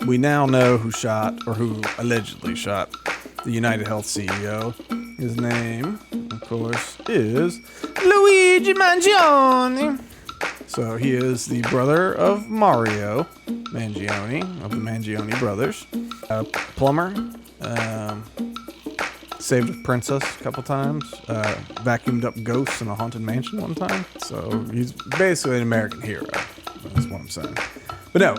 we now know who shot, or who allegedly shot, the UnitedHealth CEO. His name, of course, is Luigi Mangione. So he is the brother of Mario Mangione, of the Mangione brothers. A plumber, saved a princess a couple times, vacuumed up ghosts in a haunted mansion one time. So he's basically an American hero. That's what I'm saying. But no,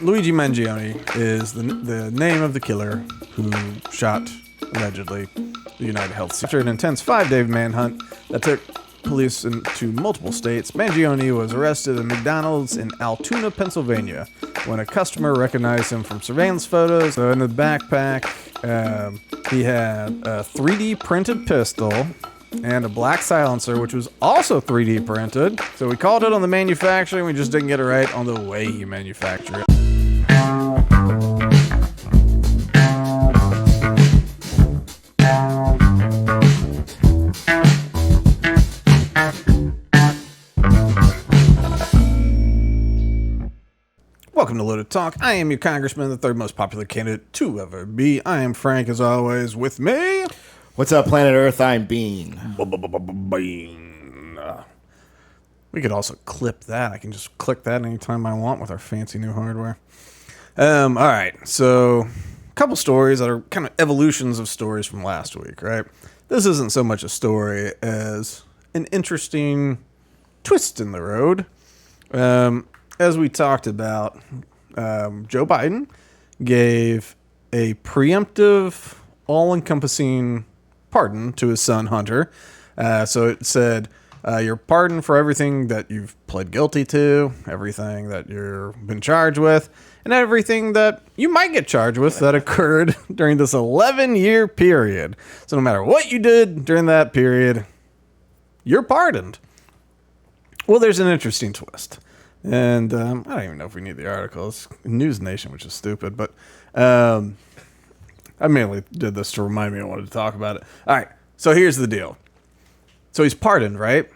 Luigi Mangione is the name of the killer who shot, allegedly, the UnitedHealth CEO. After an intense 5-day manhunt that took police into multiple states, Mangione was arrested at McDonald's in Altoona, Pennsylvania, when a customer recognized him from surveillance photos. So in the backpack, he had a 3D printed pistol and a black silencer, which was also 3D printed. So we called it on the manufacturing, we just didn't get it right on the way he manufactured it. Welcome to Loaded Talk. I am your congressman, the third most popular candidate to ever be. I am Frank, as always, with me. What's up, planet Earth? I'm Bean. Bean. We could also clip that. I can just click that anytime I want with our fancy new hardware. All right, so a couple stories that are kind of evolutions of stories from last week, right? This isn't so much a story as an interesting twist in the road. As we talked about, Joe Biden gave a preemptive, all-encompassing pardon to his son, Hunter. So it said, you're pardoned for everything that you've pled guilty to, everything that you've been charged with, and everything that you might get charged with that occurred during this 11-year period. So no matter what you did during that period, you're pardoned. Well, there's an interesting twist. And I don't even know if we need the article. It's News Nation, which is stupid. But I mainly did this to remind me I wanted to talk about it. All right, so here's the deal. So he's pardoned, right?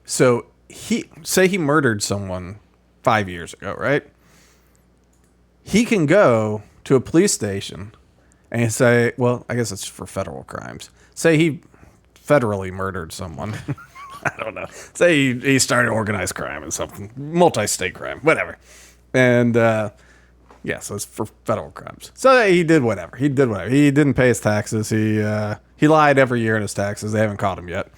So he murdered someone 5 years ago, right? He can go to a police station and say, well, I guess it's for federal crimes. Say he federally murdered someone. I don't know. Say he started organized crime or something, multi-state crime, whatever. And so it's for federal crimes. So he did whatever. He didn't pay his taxes. He lied every year in his taxes. They haven't caught him yet.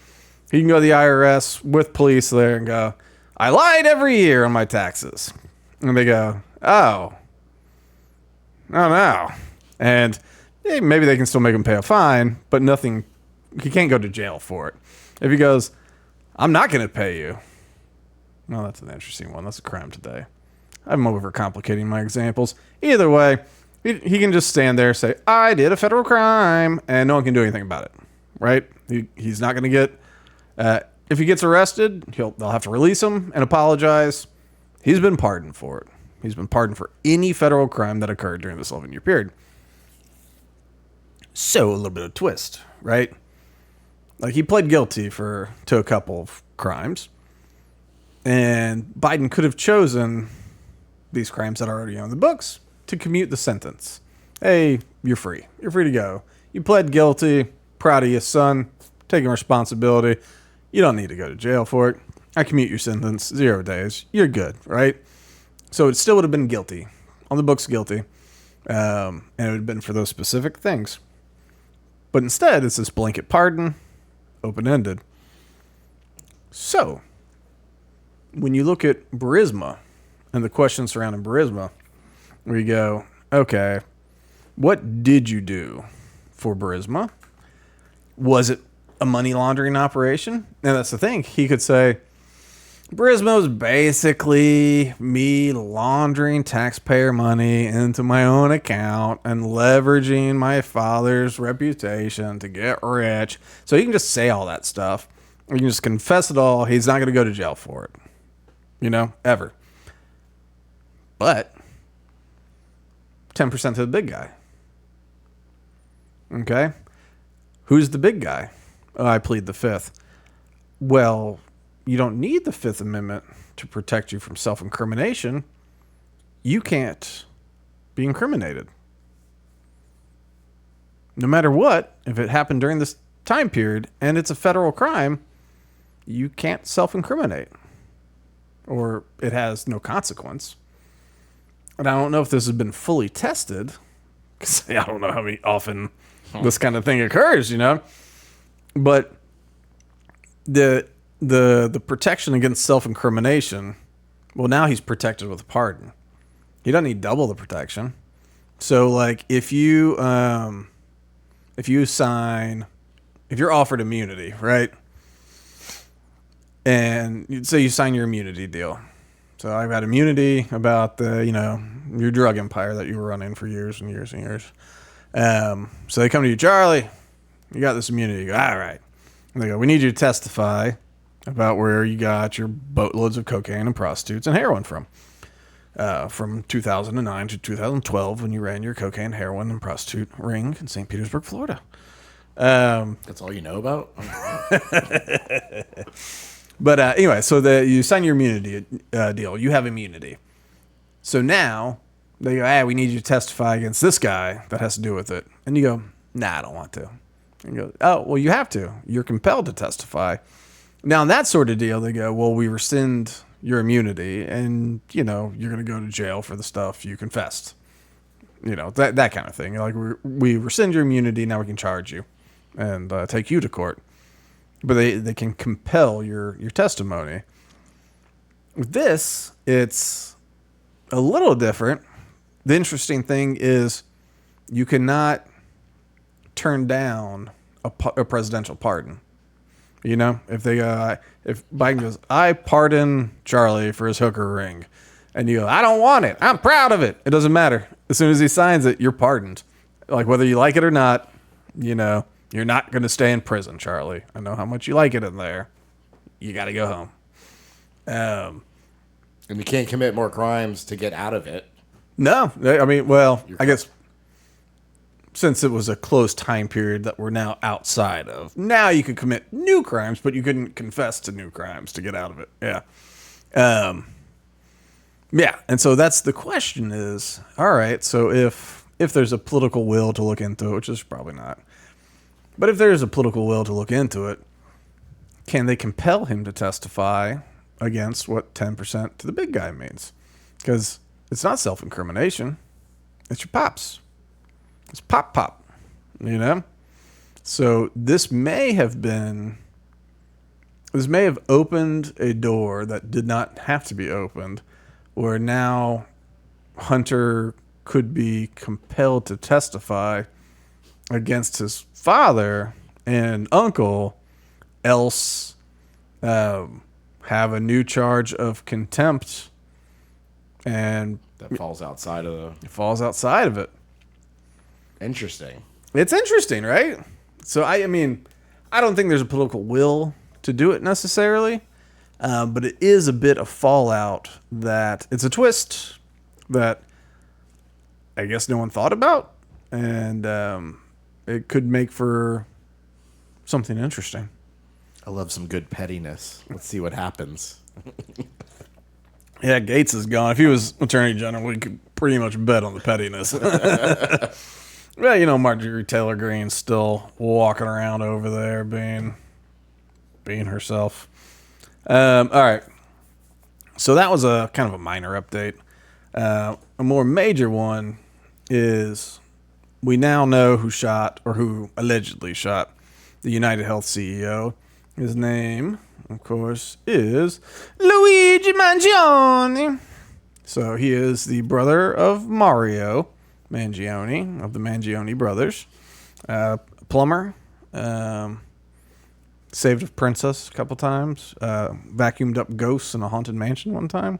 He can go to the IRS with police there and go, I lied every year on my taxes. And they go, oh no. And maybe they can still make him pay a fine, but nothing. He can't go to jail for it. If he goes, I'm not going to pay you. Well, that's an interesting one. That's a crime today. I'm overcomplicating my examples. Either way, he can just stand there and say, I did a federal crime, and no one can do anything about it, right? He's not going to get... if he gets arrested, they'll have to release him and apologize. He's been pardoned for it. He's been pardoned for any federal crime that occurred during this 11-year period. So, a little bit of twist, right? Like, he pled guilty to a couple of crimes, and Biden could have chosen these crimes that are already on the books to commute the sentence. Hey, you're free. You're free to go. You pled guilty. Proud of you, son. Taking responsibility. You don't need to go to jail for it. I commute your sentence. 0 days. You're good, right? So it still would have been guilty. On the books, guilty. And it would have been for those specific things. But instead, it's this blanket pardon. Open-ended. So, when you look at Burisma and the questions surrounding Burisma, where you go, okay, what did you do for Burisma? Was it a money laundering operation? And that's the thing. He could say, Burisma was basically me laundering taxpayer money into my own account and leveraging my father's reputation to get rich. So he can just say all that stuff. He can just confess it all. He's not going to go to jail for it. Ever. But 10% to the big guy. Okay? Who's the big guy? Oh, I plead the fifth. Well, you don't need the Fifth Amendment to protect you from self-incrimination. you can't be incriminated. No matter what, if it happened during this time period and it's a federal crime, you can't self-incriminate, or it has no consequence. And I don't know if this has been fully tested, because I don't know how often this kind of thing occurs, But the protection against self-incrimination, well, now he's protected with a pardon. He doesn't need double the protection. So, like, if you're offered immunity, right? And you'd say you sign your immunity deal. So I've got immunity about your drug empire that you were running for years and years and years. So they come to you, Charlie, you got this immunity. You go, all right. And they go, we need you to testify about where you got your boatloads of cocaine and prostitutes and heroin from 2009 to 2012 when you ran your cocaine, heroin, and prostitute ring in St. Petersburg, Florida. That's all you know about? But anyway, so you sign your immunity deal. You have immunity. So now they go, hey, we need you to testify against this guy that has to do with it. And you go, nah, I don't want to. And you go, oh, well, you have to. You're compelled to testify. Now, in that sort of deal, they go, well, we rescind your immunity and, you're going to go to jail for the stuff you confessed. That kind of thing. Like, we rescind your immunity, now we can charge you and take you to court. But they can compel your testimony. With this, it's a little different. The interesting thing is you cannot turn down a presidential pardon. If Biden goes, I pardon Charlie for his hooker ring, and you go, I don't want it. I'm proud of it. It doesn't matter. As soon as he signs it, you're pardoned. Like, whether you like it or not, you're not going to stay in prison, Charlie. I know how much you like it in there. You got to go home. And you can't commit more crimes to get out of it. No. I mean, well, I guess since it was a closed time period that we're now outside of, now you could commit new crimes, but you couldn't confess to new crimes to get out of it. Yeah. Yeah. And so that's the question is, all right, so if there's a political will to look into it, which is probably not, but if there's a political will to look into it, can they compel him to testify against what 10% to the big guy means? Because it's not self-incrimination. It's your pops. It's pop. So this may have opened a door that did not have to be opened, where now Hunter could be compelled to testify against his father and uncle, else have a new charge of contempt, and that falls outside of it. Interesting. It's interesting, right? So I mean, I don't think there's a political will to do it necessarily, but it is a bit of fallout that it's a twist that I guess no one thought about, and it could make for something interesting. I love some good pettiness. Let's see what happens. Yeah, Gates is gone. If he was Attorney General, we could pretty much bet on the pettiness. Well, Marjorie Taylor Greene's still walking around over there being herself. All right. So that was a kind of a minor update. A more major one is we now know who shot, or who allegedly shot, the UnitedHealth CEO. His name, of course, is Luigi Mangione. So he is the brother of Mario Mangione, of the Mangione brothers. Plumber. Saved a princess a couple times. Vacuumed up ghosts in a haunted mansion one time.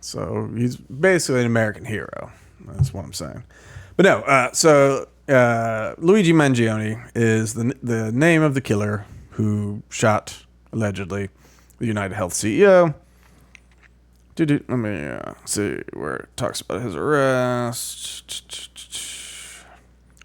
So he's basically an American hero. That's what I'm saying. But no, so Luigi Mangione is the name of the killer who shot, allegedly, the UnitedHealth CEO. Let me see where it talks about his arrest.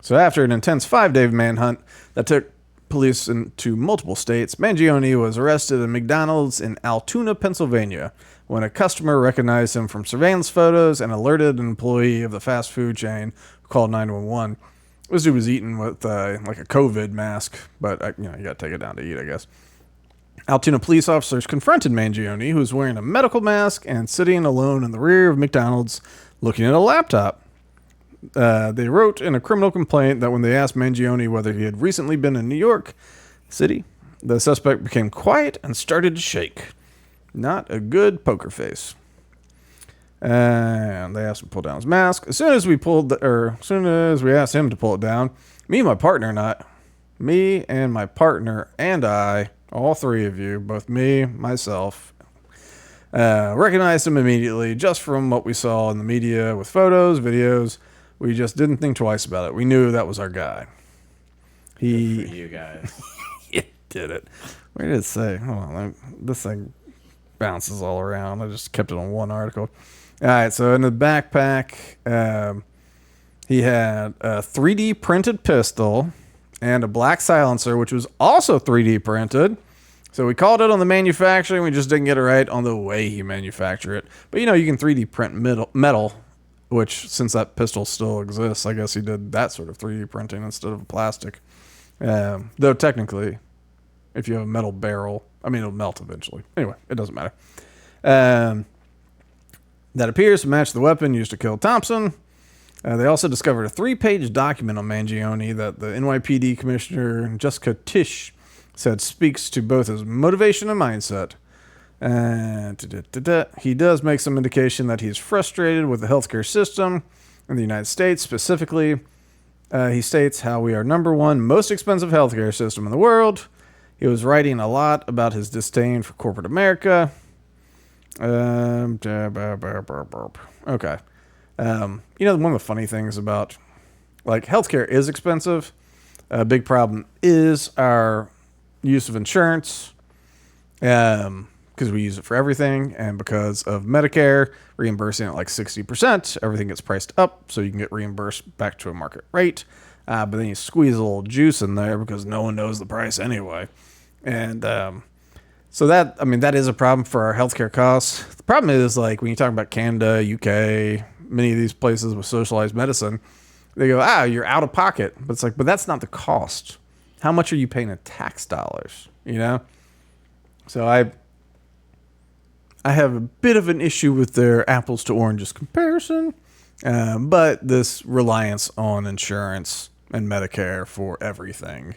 So after an intense 5-day manhunt that took police into multiple states, Mangione was arrested at McDonald's in Altoona, Pennsylvania, when a customer recognized him from surveillance photos and alerted an employee of the fast food chain who called 911. This dude was eating with like a COVID mask, but you got to take it down to eat, I guess. Altoona police officers confronted Mangione, who was wearing a medical mask and sitting alone in the rear of McDonald's looking at a laptop. They wrote in a criminal complaint that when they asked Mangione whether he had recently been in New York City, the suspect became quiet and started to shake. Not a good poker face. And they asked him to pull down his mask. As soon as we asked him to pull it down, me and my partner and I, all three of you, both me, myself, recognized him immediately just from what we saw in the media with photos, videos. We just didn't think twice about it. We knew that was our guy. Good for you guys. He did it. Where did it say? Hold on. This thing bounces all around. I just kept it on one article. All right, so in the backpack, he had a 3D printed pistol and a black silencer, which was also 3D printed. So we called it on the manufacturing. We just didn't get it right on the way he manufactured it. But, you can 3D print metal, which, since that pistol still exists, I guess he did that sort of 3D printing instead of plastic. Though technically, if you have a metal barrel, it'll melt eventually. Anyway, it doesn't matter. That appears to match the weapon used to kill Thompson. They also discovered a 3-page document on Mangione that the NYPD Commissioner Jessica Tisch said speaks to both his motivation and mindset. He does make some indication that he's frustrated with the healthcare system in the United States. Specifically, he states how we are #1 most expensive healthcare system in the world. He was writing a lot about his disdain for corporate America. Okay. One of the funny things about, healthcare is expensive. A big problem is our use of insurance, because we use it for everything, and because of Medicare reimbursing at 60%, everything gets priced up so you can get reimbursed back to a market rate. But then you squeeze a little juice in there because no one knows the price anyway. And so that is a problem for our healthcare costs. The problem is, when you talk about Canada, UK, many of these places with socialized medicine, they go, you're out of pocket. But it's but that's not the cost. How much are you paying in tax dollars? So I have a bit of an issue with their apples to oranges comparison. But this reliance on insurance and Medicare for everything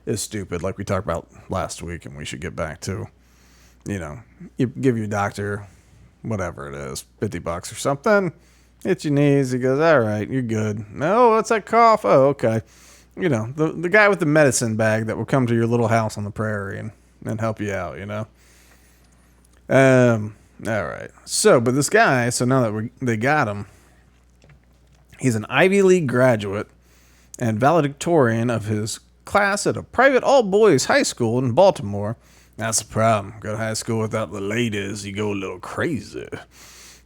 is stupid, like we talked about last week, and we should get back to. You give your doctor whatever it is, $50 or something, hit your knees, he goes, all right, you're good. No, what's that cough? Oh, okay. The guy with the medicine bag that will come to your little house on the prairie and help you out, all right. So, but this guy, now that they got him, he's an Ivy League graduate and valedictorian of his class at a private all-boys high school in Baltimore. That's the problem. Go to high school without the ladies, you go a little crazy.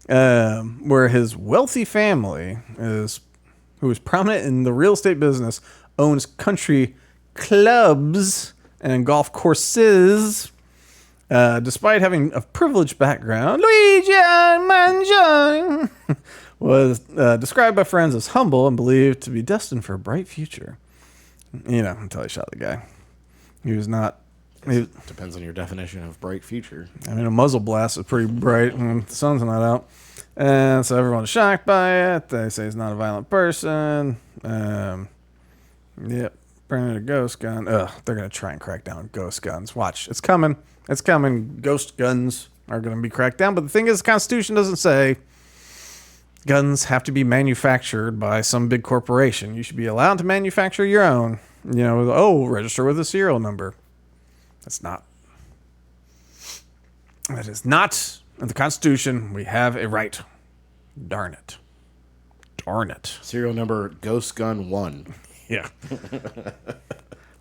Where his wealthy family who is prominent in the real estate business, owns country clubs and golf courses. Despite having a privileged background, Luigi Mangione was described by friends as humble and believed to be destined for a bright future. Until he shot the guy. He was not. Depends on your definition of bright future. A muzzle blast is pretty bright when the sun's not out. And so everyone's shocked by it. They say he's not a violent person. Yep. Bringing a ghost gun. They're going to try and crack down on ghost guns. Watch. It's coming. It's coming. Ghost guns are going to be cracked down. But the thing is, the Constitution doesn't say guns have to be manufactured by some big corporation. You should be allowed to manufacture your own. Register with a serial number. That is not in the Constitution. We have a right. Darn it. Serial number Ghost Gun 1. Yeah.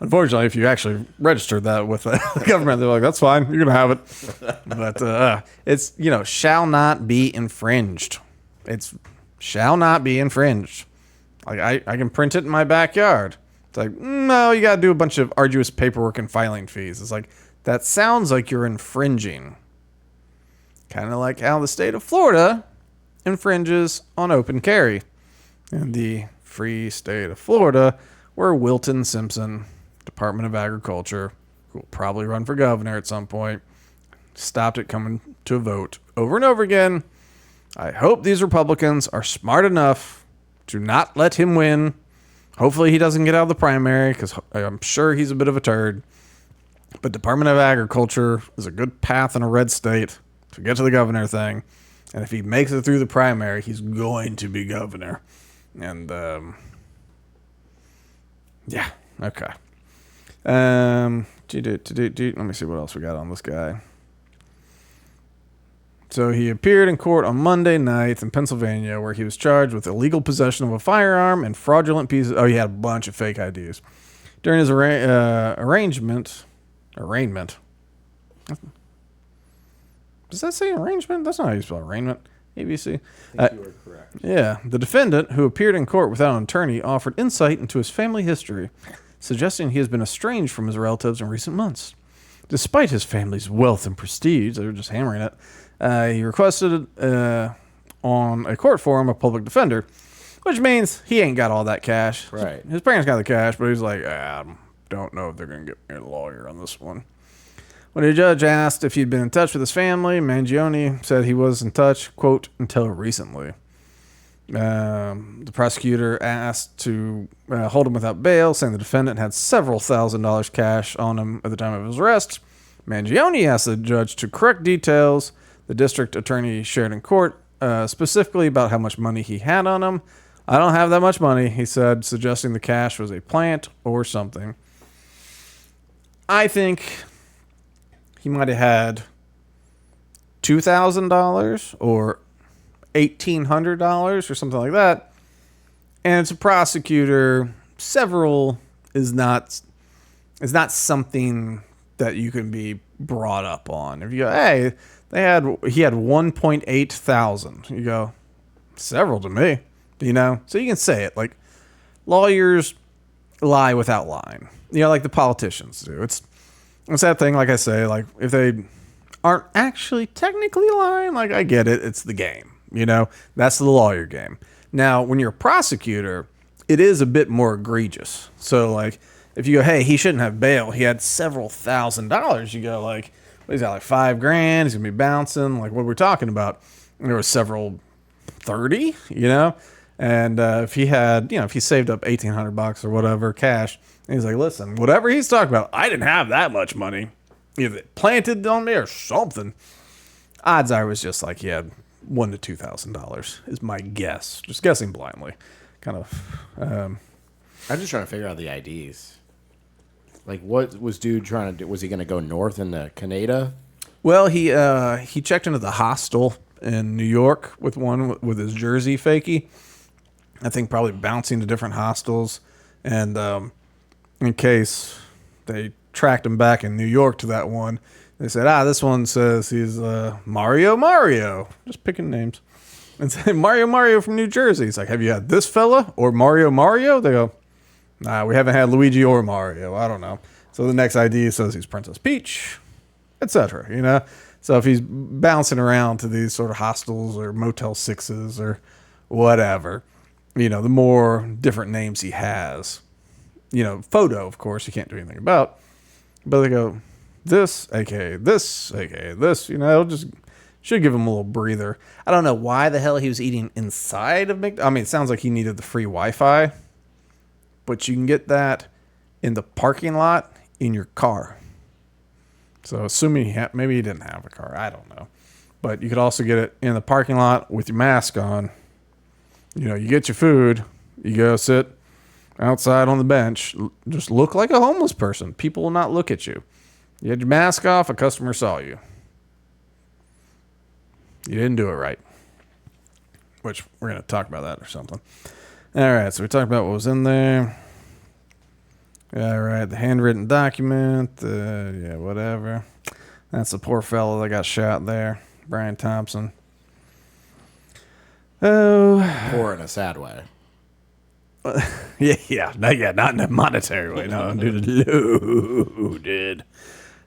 Unfortunately, if you actually registered that with the government, they're like, that's fine. You're going to have it. But it's, shall not be infringed. It's shall not be infringed. I can print it in my backyard. It's no, you got to do a bunch of arduous paperwork and filing fees. It's that sounds like you're infringing. Kind of like how the state of Florida infringes on open carry. In the free state of Florida, where Wilton Simpson, Department of Agriculture, who will probably run for governor at some point, stopped it coming to a vote over and over again. I hope these Republicans are smart enough to not let him win. Hopefully he doesn't get out of the primary, because I'm sure he's a bit of a turd. But Department of Agriculture is a good path in a red state to get to the governor thing. And if he makes it through the primary, he's going to be governor. And, yeah, okay. Let me see what else we got on this guy. So he appeared in court on Monday night in Pennsylvania, where he was charged with illegal possession of a firearm and fraudulent pieces. Oh, he had a bunch of fake IDs. During his arraignment. Does that say arrangement? That's not how you spell arraignment. ABC. I think you were correct. Yeah. The defendant, who appeared in court without an attorney, offered insight into his family history, suggesting he has been estranged from his relatives in recent months. Despite his family's wealth and prestige, they were just hammering it, he requested on a court forum a public defender, which means he ain't got all that cash. Right. His parents got the cash, but he's like, I don't know if they're going to get me a lawyer on this one. When the judge asked if he'd been in touch with his family, Mangione said he was in touch, quote, until recently. The prosecutor asked to hold him without bail, saying the defendant had several $1,000s cash on him at the time of his arrest. Mangione asked the judge to correct details the district attorney shared in court, specifically about how much money he had on him. I don't have that much money, he said, suggesting the cash was a plant or something. I think he might have had $2,000 or $1,800 or something like that. And it's a prosecutor. Several is not something that you can be brought up on. If you go, hey, he had 1.8 thousand. You go, several to me, you know? So you can say it. Like, lawyers lie without lying. You know, like the politicians do. It's that thing, like I say, like, if they aren't actually technically lying, like, I get it. It's the game. You know, that's the lawyer game. Now, when you're a prosecutor, it is a bit more egregious. So, like, if you go, hey, he shouldn't have bail. He had several $1,000s. You go, like, well, he's got like $5,000. He's going to be bouncing. Like, what we're talking about. And there were several 30, you know? And if he had, you know, if he saved up $1,800 or whatever cash, and he's like, listen, whatever he's talking about, I didn't have that much money. Either it planted on me or something. Odds are it was just like he had $1,000 to $2,000 is my guess. Just guessing blindly. Kind of. I'm just trying to figure out the IDs. Like, what was dude trying to do? Was he going to go north into Canada? Well, he checked into the hostel in New York with with his Jersey fakie. I think probably bouncing to different hostels. And in case they tracked him back in New York to that one, they said, this one says he's Mario. Just picking names. And say, Mario from New Jersey. He's like, have you had this fella or Mario? They go, nah, we haven't had Luigi or Mario. I don't know. So the next ID says he's Princess Peach, etc. You know? So if he's bouncing around to these sort of hostels or Motel 6s or whatever, you know, the more different names he has. You know, photo, of course, you can't do anything about. But they go, this, aka this, aka this, you know, it'll just should give him a little breather. I don't know why the hell he was eating inside of McDonald's. I mean, it sounds like he needed the free Wi-Fi, but you can get that in the parking lot in your car. So assuming maybe he didn't have a car, I don't know. But you could also get it in the parking lot with your mask on. You know, you get your food, you go sit outside on the bench, just look like a homeless person. People will not look at you. You had your mask off, a customer saw you. You didn't do it right. Which, we're going to talk about that or something. All right, so we talked about what was in there. All right, the handwritten document. Yeah, whatever. That's the poor fellow that got shot there. Brian Thompson. Oh. Poor in a sad way. Yeah, not in a monetary way. No, dude, loaded.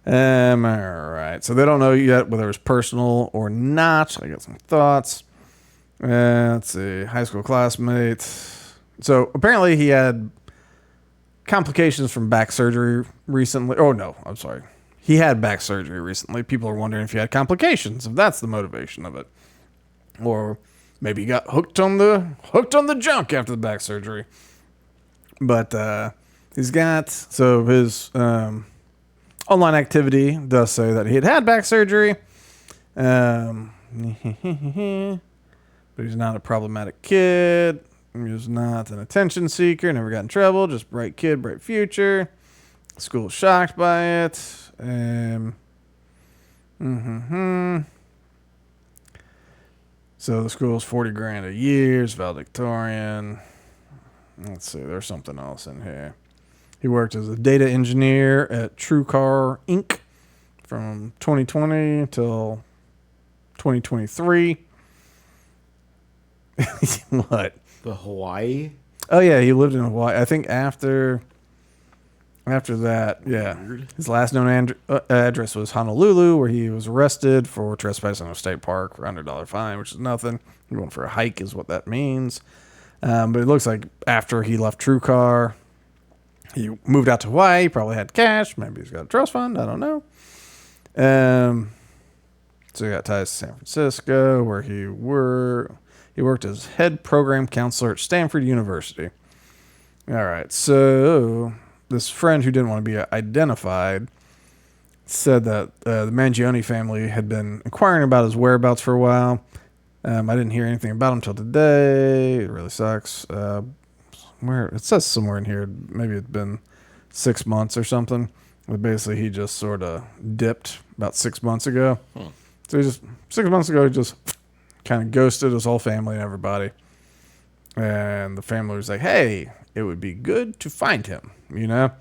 All right. So they don't know yet whether it's personal or not. I got some thoughts. Let's see. High school classmate. So apparently he had complications from back surgery recently. Oh, no. I'm sorry. He had back surgery recently. People are wondering if he had complications, if that's the motivation of it. Or maybe he got hooked on the junk after the back surgery. But he's got, so his online activity does say that he had back surgery. But he's not a problematic kid. He's not an attention seeker. Never got in trouble. Just bright kid, bright future. School's shocked by it. So the school's $40,000 a year. He's valedictorian. Let's see. There's something else in here. He worked as a data engineer at TrueCar Inc. from 2020 until 2023. What? The Hawaii? Oh, yeah, he lived in Hawaii. I think after that, yeah. His last known address was Honolulu, where he was arrested for trespassing on a state park for $100 fine, which is nothing. He went for a hike is what that means. But it looks like after he left TrueCar, he moved out to Hawaii, probably had cash. Maybe he's got a trust fund. I don't know. So he got ties to San Francisco, where he worked as head program counselor at Stanford University. All right. So this friend who didn't want to be identified said that the Mangione family had been inquiring about his whereabouts for a while. I didn't hear anything about him until today. It really sucks. Where it says somewhere in here, maybe it's been 6 months or something. But basically, he just sort of dipped about 6 months ago. So he just 6 months ago, he just kind of ghosted his whole family and everybody. And the family was like, "Hey, it would be good to find him," you know.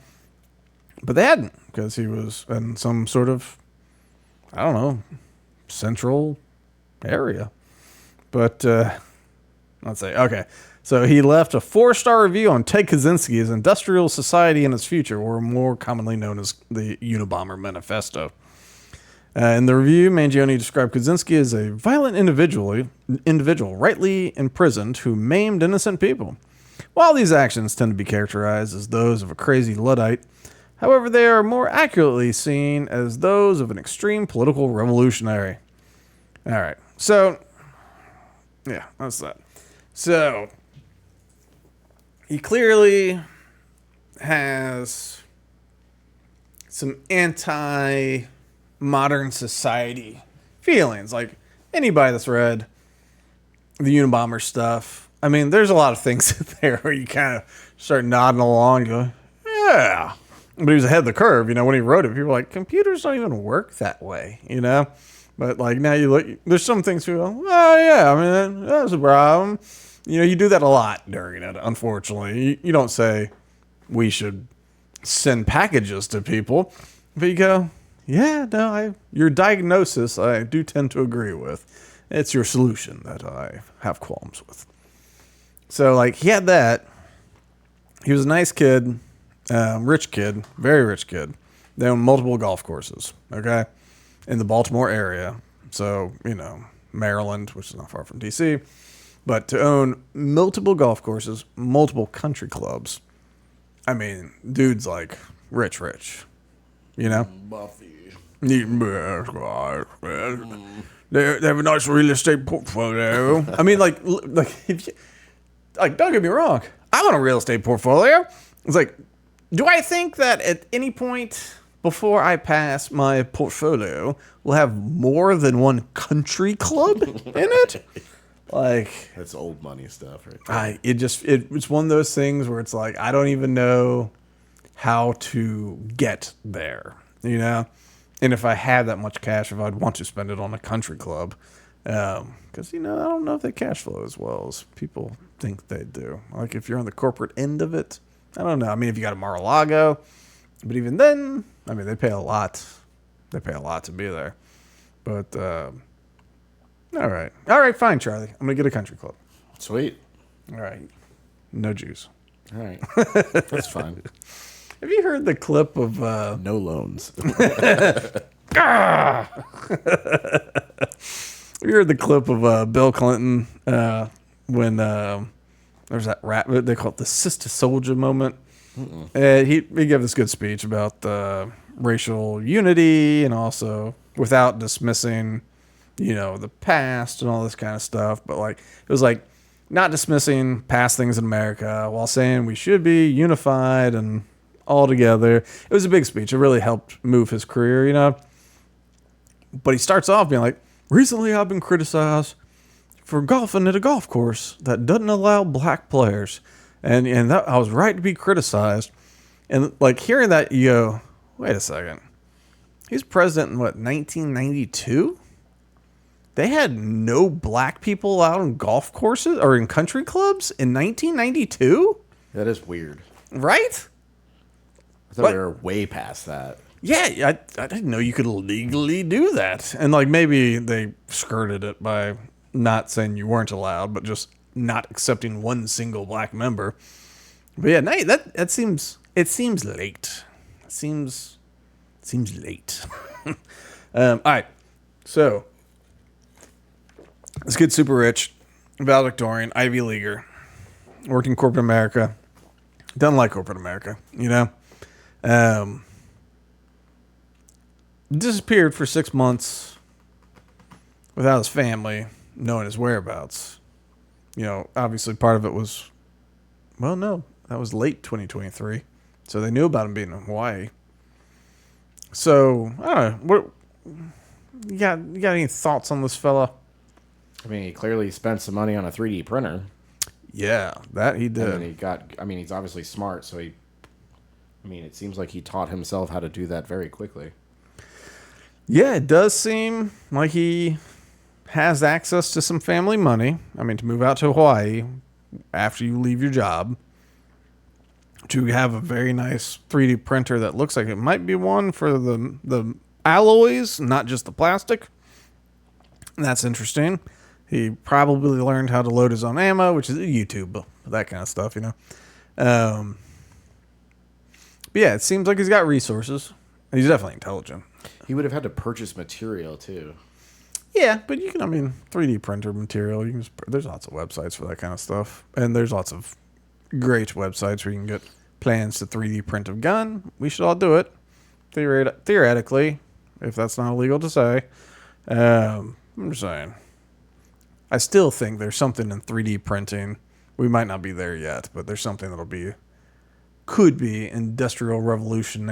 But they hadn't, because he was in some sort of, I don't know, central area. But let's say, okay. So he left a 4-star review on Ted Kaczynski's Industrial Society and Its Future, or more commonly known as the Unabomber Manifesto. In the review, Mangione described Kaczynski as a violent individual rightly imprisoned who maimed innocent people. While these actions tend to be characterized as those of a crazy Luddite, however, they are more accurately seen as those of an extreme political revolutionary. All right. So, yeah, that's that. So, he clearly has some anti-modern society feelings. Like, anybody that's read the Unabomber stuff, I mean, there's a lot of things there where you kind of start nodding along and go, yeah. But he was ahead of the curve, you know, when he wrote it. People were like, computers don't even work that way, you know? But, like, now you look, there's some things people go, oh, yeah, I mean, that's a problem. You know, you do that a lot during it, unfortunately. You don't say, we should send packages to people. But you go, yeah, no, your diagnosis I do tend to agree with. It's your solution that I have qualms with. So, like, he had that. He was a nice kid, rich kid, very rich kid. They own multiple golf courses, okay, in the Baltimore area. So, you know, Maryland, which is not far from D.C., but to own multiple golf courses, multiple country clubs, I mean, dude's like rich, you know? Buffy. They have a nice real estate portfolio. I mean, like if you, like, don't get me wrong, I want a real estate portfolio. It's like, do I think that at any point before I pass my portfolio will have more than one country club in it? Like, that's old money stuff, right there. It's one of those things where it's like, I don't even know how to get there, you know? And if I had that much cash, if I'd want to spend it on a country club, because, you know, I don't know if they cash flow as well as people think they do. Like, if you're on the corporate end of it, I don't know. I mean, if you got a Mar-a-Lago, but even then, I mean, they pay a lot. They pay a lot to be there. But, all right, fine, Charlie. I'm going to get a country club. Sweet. All right. No Jews. All right. That's fine. Have you heard the clip of No loans. Have you heard the clip of Bill Clinton when there's that rap? They call it the Sister Soldier moment. He gave this good speech about racial unity and also without dismissing, the past and all this kind of stuff. But like it was like not dismissing past things in America while saying we should be unified and all together. It was a big speech. It really helped move his career, But he starts off being like, recently I've been criticized for golfing at a golf course that doesn't allow black players. And that I was right to be criticized. And like hearing that, you go, wait a second. He's president in 1992? They had no black people out on golf courses or in country clubs in 1992? That is weird. Right? I thought we were way past that. Yeah, I didn't know you could legally do that. And like maybe they skirted it by not saying you weren't allowed, but just not accepting one single black member. But yeah, that seems late. It seems late. All right, so this kid's super rich, valedictorian, Ivy Leaguer, worked in corporate America. Doesn't like corporate America, disappeared for 6 months without his family knowing his whereabouts. Obviously part of it was, well, no, that was late 2023. So they knew about him being in Hawaii. So, I don't know. What you got any thoughts on this fella? I mean, he clearly spent some money on a 3D printer. Yeah, that he did. And he's obviously smart, so it seems like he taught himself how to do that very quickly. Yeah, it does seem like he has access to some family money. To move out to Hawaii after you leave your job, to have a very nice 3D printer that looks like it might be one for the alloys, not just the plastic. That's interesting. He probably learned how to load his own ammo, which is YouTube, that kind of stuff, But yeah, it seems like he's got resources. He's definitely intelligent. He would have had to purchase material, too. Yeah, but you can, 3D printer material. You can there's lots of websites for that kind of stuff. And there's lots of great websites where you can get plans to 3D print a gun. We should all do it. Theoretically, if that's not illegal to say. I'm just saying. I still think there's something in 3D printing. We might not be there yet, but there's something could be industrial revolution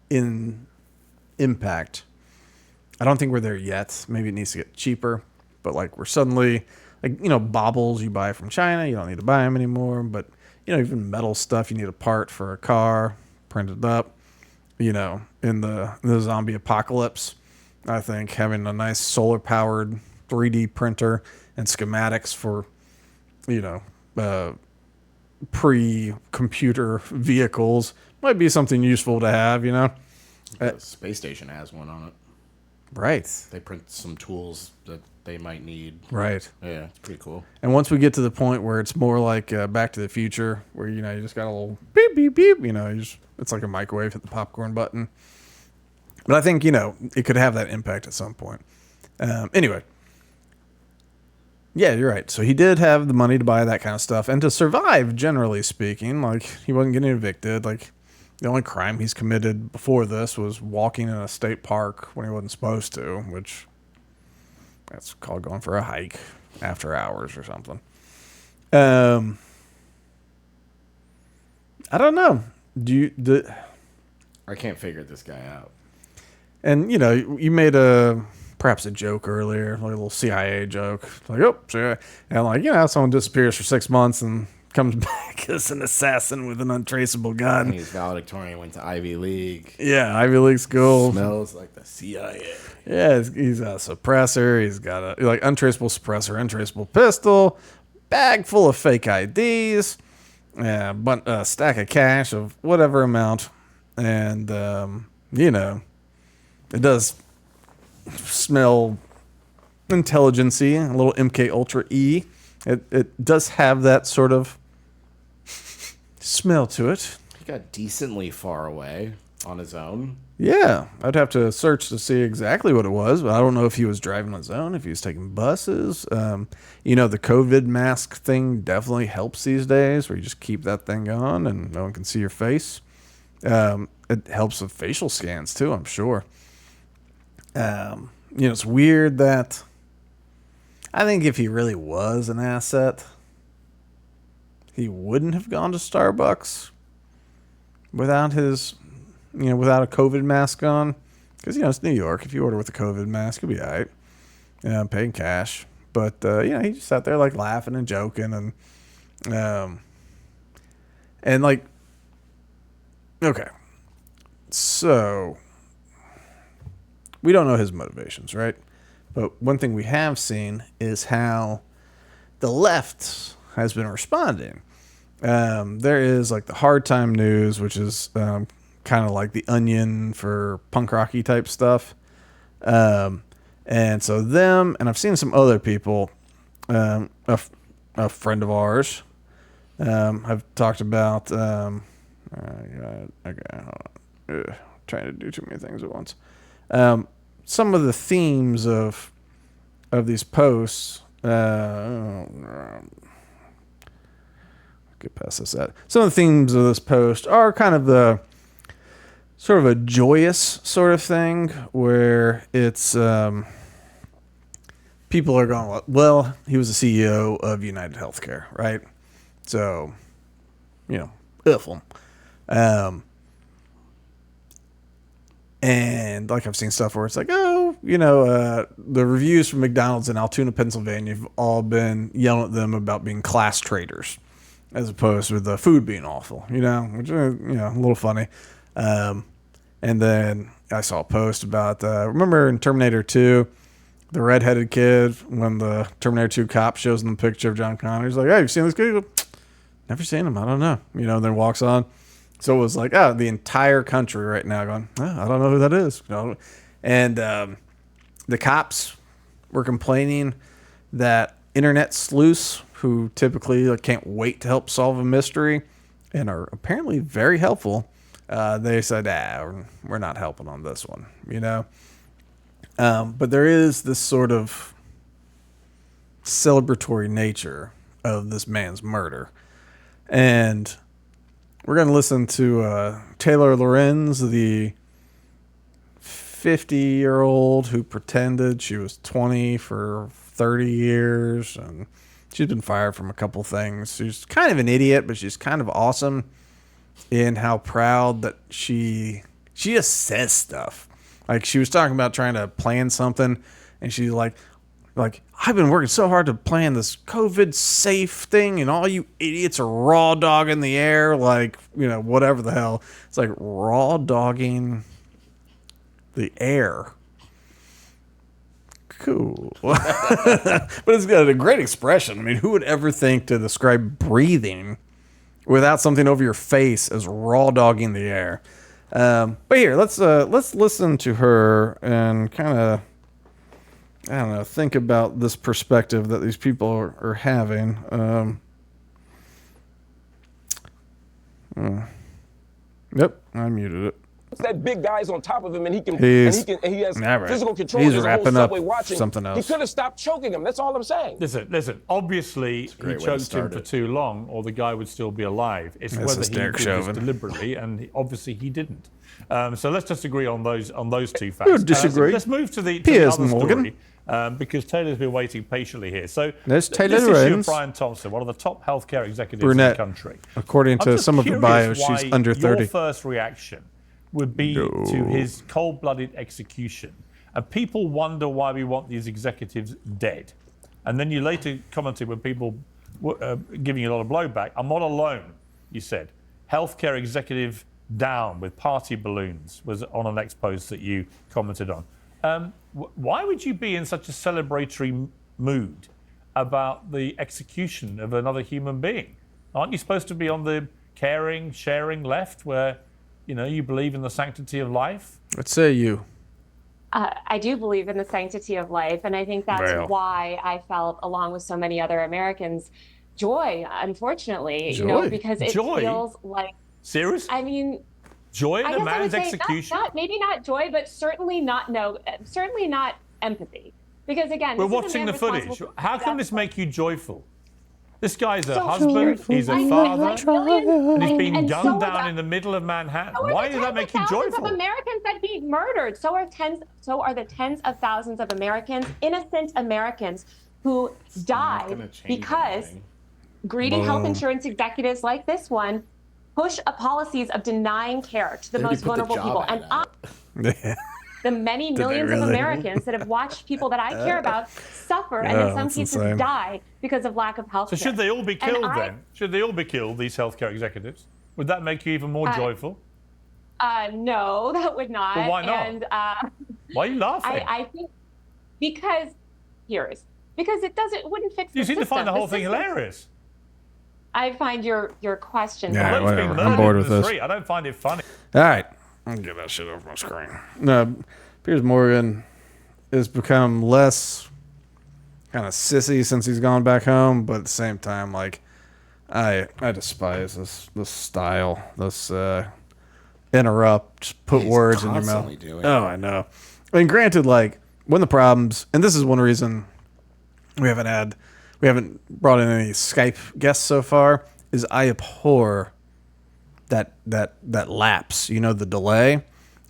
in impact. I don't think we're there yet. Maybe it needs to get cheaper, but like we're suddenly baubles you buy from China, you don't need to buy them anymore. But even metal stuff, you need a part for a car printed up. In the zombie apocalypse, I think having a nice solar powered 3D printer and schematics for pre-computer vehicles might be something useful to have, The space station has one on it. Right. They print some tools that they might need. Right. Yeah, it's pretty cool. And once we get to the point where it's more like Back to the Future, where, you just got a little beep, beep, beep, it's like a microwave, hit the popcorn button. But I think, it could have that impact at some point. Anyway. Yeah, you're right. So he did have the money to buy that kind of stuff and to survive, generally speaking. Like, he wasn't getting evicted. Like, the only crime he's committed before this was walking in a state park when he wasn't supposed to, which that's called going for a hike after hours or something. I don't know. I can't figure this guy out. And, you made perhaps a joke earlier, like a little CIA joke. Like, oh, CIA. And someone disappears for 6 months and comes back as an assassin with an untraceable gun. And he's valedictorian, went to Ivy League. Yeah, Ivy League school. Smells like the CIA. Yeah, he's got a suppressor. He's got a untraceable suppressor, untraceable pistol, bag full of fake IDs, a stack of cash of whatever amount. And, it does smell intelligency, a little MK Ultra E. It does have that sort of smell to it. He got decently far away on his own. Yeah, I'd have to search to see exactly what it was, but I don't know if he was driving on his own, if he was taking buses. The COVID mask thing definitely helps these days, where you just keep that thing on and no one can see your face. It helps with facial scans too, I'm sure. It's weird that I think if he really was an asset, he wouldn't have gone to Starbucks without without a COVID mask on. Because, it's New York. If you order with a COVID mask, you'll be all right. I'm paying cash. But, he just sat there, like, laughing and joking. And like, okay. So, we don't know his motivations, right? But one thing we have seen is how the left has been responding. There is like the Hard Time News, which is kind of like the Onion for punk rocky type stuff. And so them, and I've seen some other people, a friend of ours, have talked about, trying to do too many things at once. Some of the themes of these posts, get past this. Some of the themes of this post are kind of the sort of a joyous sort of thing, where it's people are going, well, he was the CEO of UnitedHealth, right? So, if him. And like I've seen stuff where it's like, the reviews from McDonald's in Altoona, Pennsylvania have all been yelling at them about being class traitors, as opposed to the food being awful, which is, a little funny. And then I saw a post about, remember in Terminator 2, the redheaded kid, when the Terminator 2 cop shows them a picture of John Connor, he's like, hey, you seen this kid? Never seen him. I don't know. And then walks on. So it was like, the entire country right now going, I don't know who that is. And the cops were complaining that internet sleuths, who typically can't wait to help solve a mystery and are apparently very helpful, they said, we're not helping on this one, But there is this sort of celebratory nature of this man's murder. And we're going to listen to Taylor Lorenz, the 50-year-old who pretended she was 20 for 30 years. And she's been fired from a couple things. She's kind of an idiot, but she's kind of awesome in how proud that she just says stuff. Like, she was talking about trying to plan something, and she's like, I've been working so hard to plan this COVID safe thing, and all you idiots are raw dogging the air, whatever the hell. It's like raw dogging the air. Cool. But it's got a great expression. I mean, who would ever think to describe breathing without something over your face as raw dogging the air? But here, let's listen to her and kind of, I don't know, think about this perspective that these people are having. Yep, I muted it. That big guy's on top of him, and he has physical control. He's of wrapping whole up subway watching. something else. He could have stopped choking him. That's all I'm saying. Listen. Obviously, he choked him for too long, or the guy would still be alive. It's whether he did this deliberately, and obviously he didn't. So let's just agree on those two facts. We would disagree. Let's move to the Piers other Morgan. story, because Taylor's been waiting patiently here. So there's Taylor this issue of Lorenz. Brian Thompson, one of the top healthcare executives Brunette. in the country. According to some of the bios, she's under 30. Your first reaction would be to his cold-blooded execution. And people wonder why we want these executives dead. And then you later commented when people were giving you a lot of blowback, I'm not alone, you said. Healthcare executive down with party balloons was on a next post that you commented on. Why would you be in such a celebratory mood about the execution of another human being? Aren't you supposed to be on the caring, sharing left where you believe in the sanctity of life? What say you? I do believe in the sanctity of life, and I think that's why I felt, along with so many other Americans, joy, unfortunately, Joy? because it Joy? feels like, Serious? I mean, Joy I in a guess I would man's say execution? maybe not joy, but certainly not empathy. Because again, We're this is a watching man the responsible footage. for How can this make you joyful? This guy's a so husband, he's a like father, millions, and he's being and so gunned are down in the middle of Manhattan. so are Why the does that tens make of you thousands of joyful? Americans that he murdered. So are the tens of thousands of Americans, innocent Americans, who Not died gonna change because anything. greedy health Boom. insurance executives like this one push policies of denying care to the They already most put the vulnerable job people. ad And out. Yeah. the many Did they millions of really? Americans that have watched people that I care about suffer and Yeah, in some that's cases insane. die because of lack of health So care. should they all be And killed then? Should they all be killed, these healthcare executives? Would that make you even more joyful? No, that would not. But why not? And Why are you laughing? I think because it wouldn't fix the You seem to system. find the whole The thing system- hilarious. I find your question. Yeah, Bloke's whatever. been I'm murdered bored in with the this. street. I don't find it funny. All right. I'll get that shit off my screen. No, Piers Morgan has become less kind of sissy since he's gone back home, but at the same time, like, I despise this style, this interrupt, put He's words in your mouth. constantly doing Oh, I know. I mean, granted, like, one of the problems, and this is one reason we haven't brought in any Skype guests so far, is I abhor that lapse, the delay,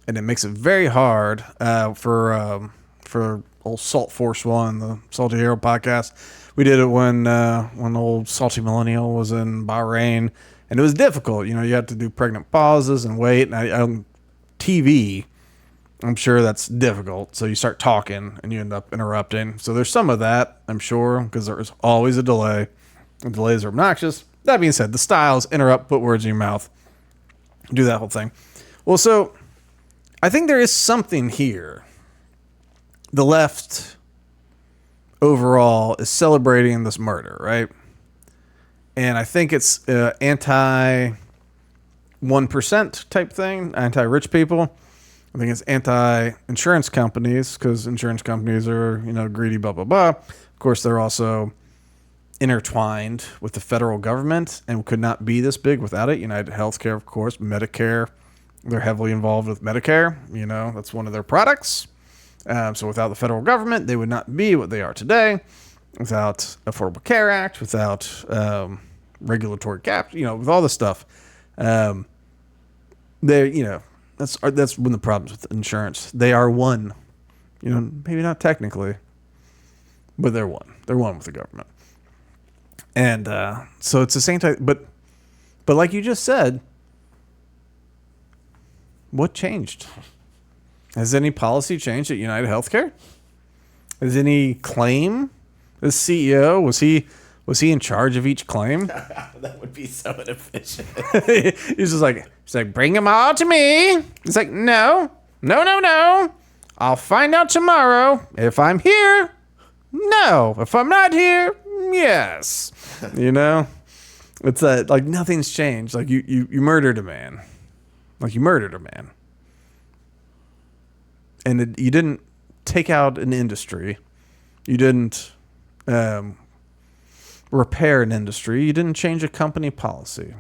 and it makes it very hard for old Salt Force One, the Salty Hero podcast. We did it when old Salty Millennial was in Bahrain, and it was difficult. You had to do pregnant pauses and wait. And on TV, I'm sure that's difficult. So you start talking and you end up interrupting. So there's some of that, I'm sure, because there's always a delay. And delays are obnoxious. That being said, the styles interrupt, put words in your mouth, do that whole thing. Well, so I think there is something here. The left overall is celebrating this murder, right? And I think it's anti 1% type thing, anti-rich people. I think it's anti-insurance companies because insurance companies are, greedy, blah, blah, blah. Of course, they're also intertwined with the federal government and could not be this big without it. UnitedHealth, of course, Medicare. They're heavily involved with Medicare. That's one of their products. So without the federal government, they would not be what they are today. Without Affordable Care Act, without regulatory caps, with all this stuff. That's one of the problems with insurance. They are one. Maybe not technically, but they're one. They're one with the government. And so it's the same type. But like you just said, what changed? Has any policy changed at United Healthcare? Has any claim? The CEO, was he in charge of each claim? That would be so inefficient. He's like, bring them all to me. He's like, no. I'll find out tomorrow. If I'm here, no. If I'm not here, yes. It's that, like, nothing's changed. Like, you murdered a man. And you didn't take out an industry. You didn't repair an industry. You didn't change a company policy.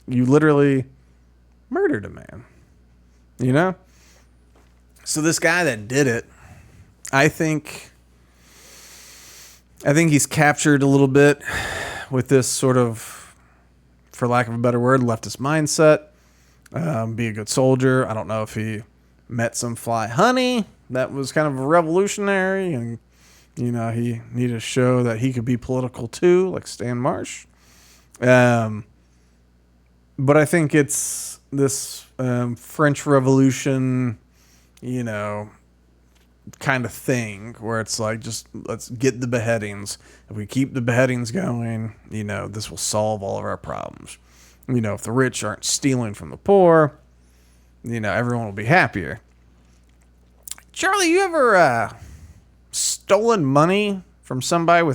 You literally murdered a man. So this guy that did it, I think he's captured a little bit with this sort of, for lack of a better word, leftist mindset. Be a good soldier. I don't know if he met some fly honey that was kind of revolutionary, and he needed to show that he could be political too, like Stan Marsh. But I think it's this French Revolution, kind of thing where it's like, just let's get the beheadings. If we keep the beheadings going, this will solve all of our problems. If the rich aren't stealing from the poor, everyone will be happier. Charlie, you ever stolen money from somebody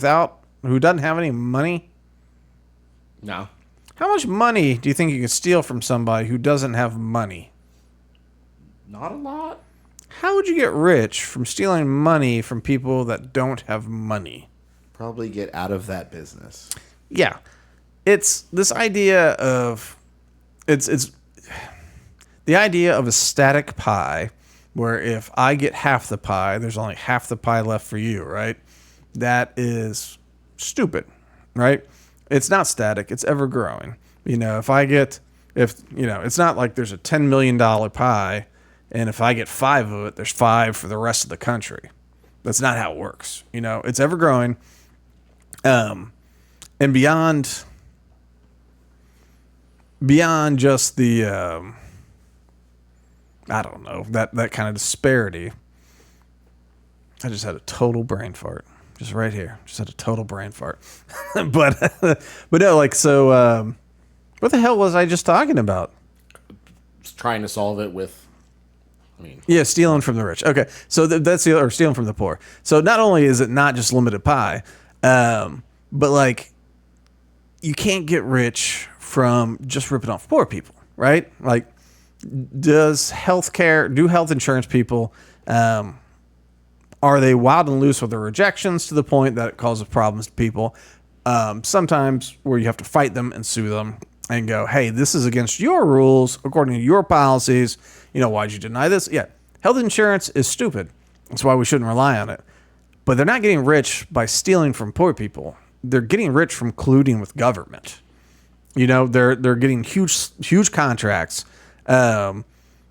who doesn't have any money? No. How much money do you think you can steal from somebody who doesn't have money? Not a lot. How would you get rich from stealing money from people that don't have money? Probably get out of that business. yeah, it's this idea of it's the idea of a static pie, where if I get half the pie, there's only half the pie left for you, right? That is stupid, right? It's not static, it's ever growing. You know, it's not like there's a $10 million pie, and if I get 5 of it, there's 5 for the rest of the country. That's not how it works. You know, it's ever growing. And beyond just the, I don't know, that kind of disparity. I just had a total brain fart. Just right here. Just had a total brain fart. but no, like, so, what the hell was I just talking about? Trying to solve it with, Yeah, stealing from the rich. Okay, so that's or stealing from the poor. So not only is it not just limited pie, but like, you can't get rich from just ripping off poor people, right? Like, do health insurance people, are they wild and loose with their rejections to the point that it causes problems to people? Sometimes where you have to fight them and sue them and go, hey, this is against your rules, according to your policies. You know, why'd you deny this? Yeah, health insurance is stupid. That's why we shouldn't rely on it. But they're not getting rich by stealing from poor people. They're getting rich from colluding with government. You know, they're getting huge contracts. They're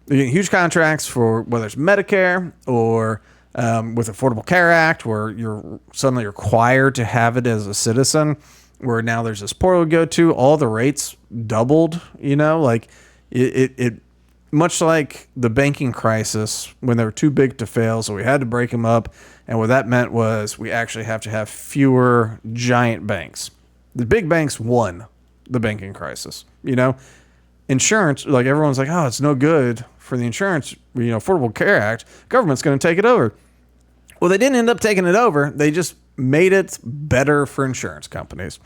getting huge contracts for whether it's Medicare or with Affordable Care Act, where you're suddenly required to have it as a citizen, where now there's this portal to go to. All the rates doubled, you know, like it much like the banking crisis when they were too big to fail, so we had to break them up. And what that meant was we actually have to have fewer giant banks. The big banks won the banking crisis, you know. Insurance, like, everyone's like, oh, it's no good for the insurance, you know, Affordable Care Act. Government's going to take it over. Well, they didn't end up taking it over. They just made it better for insurance companies.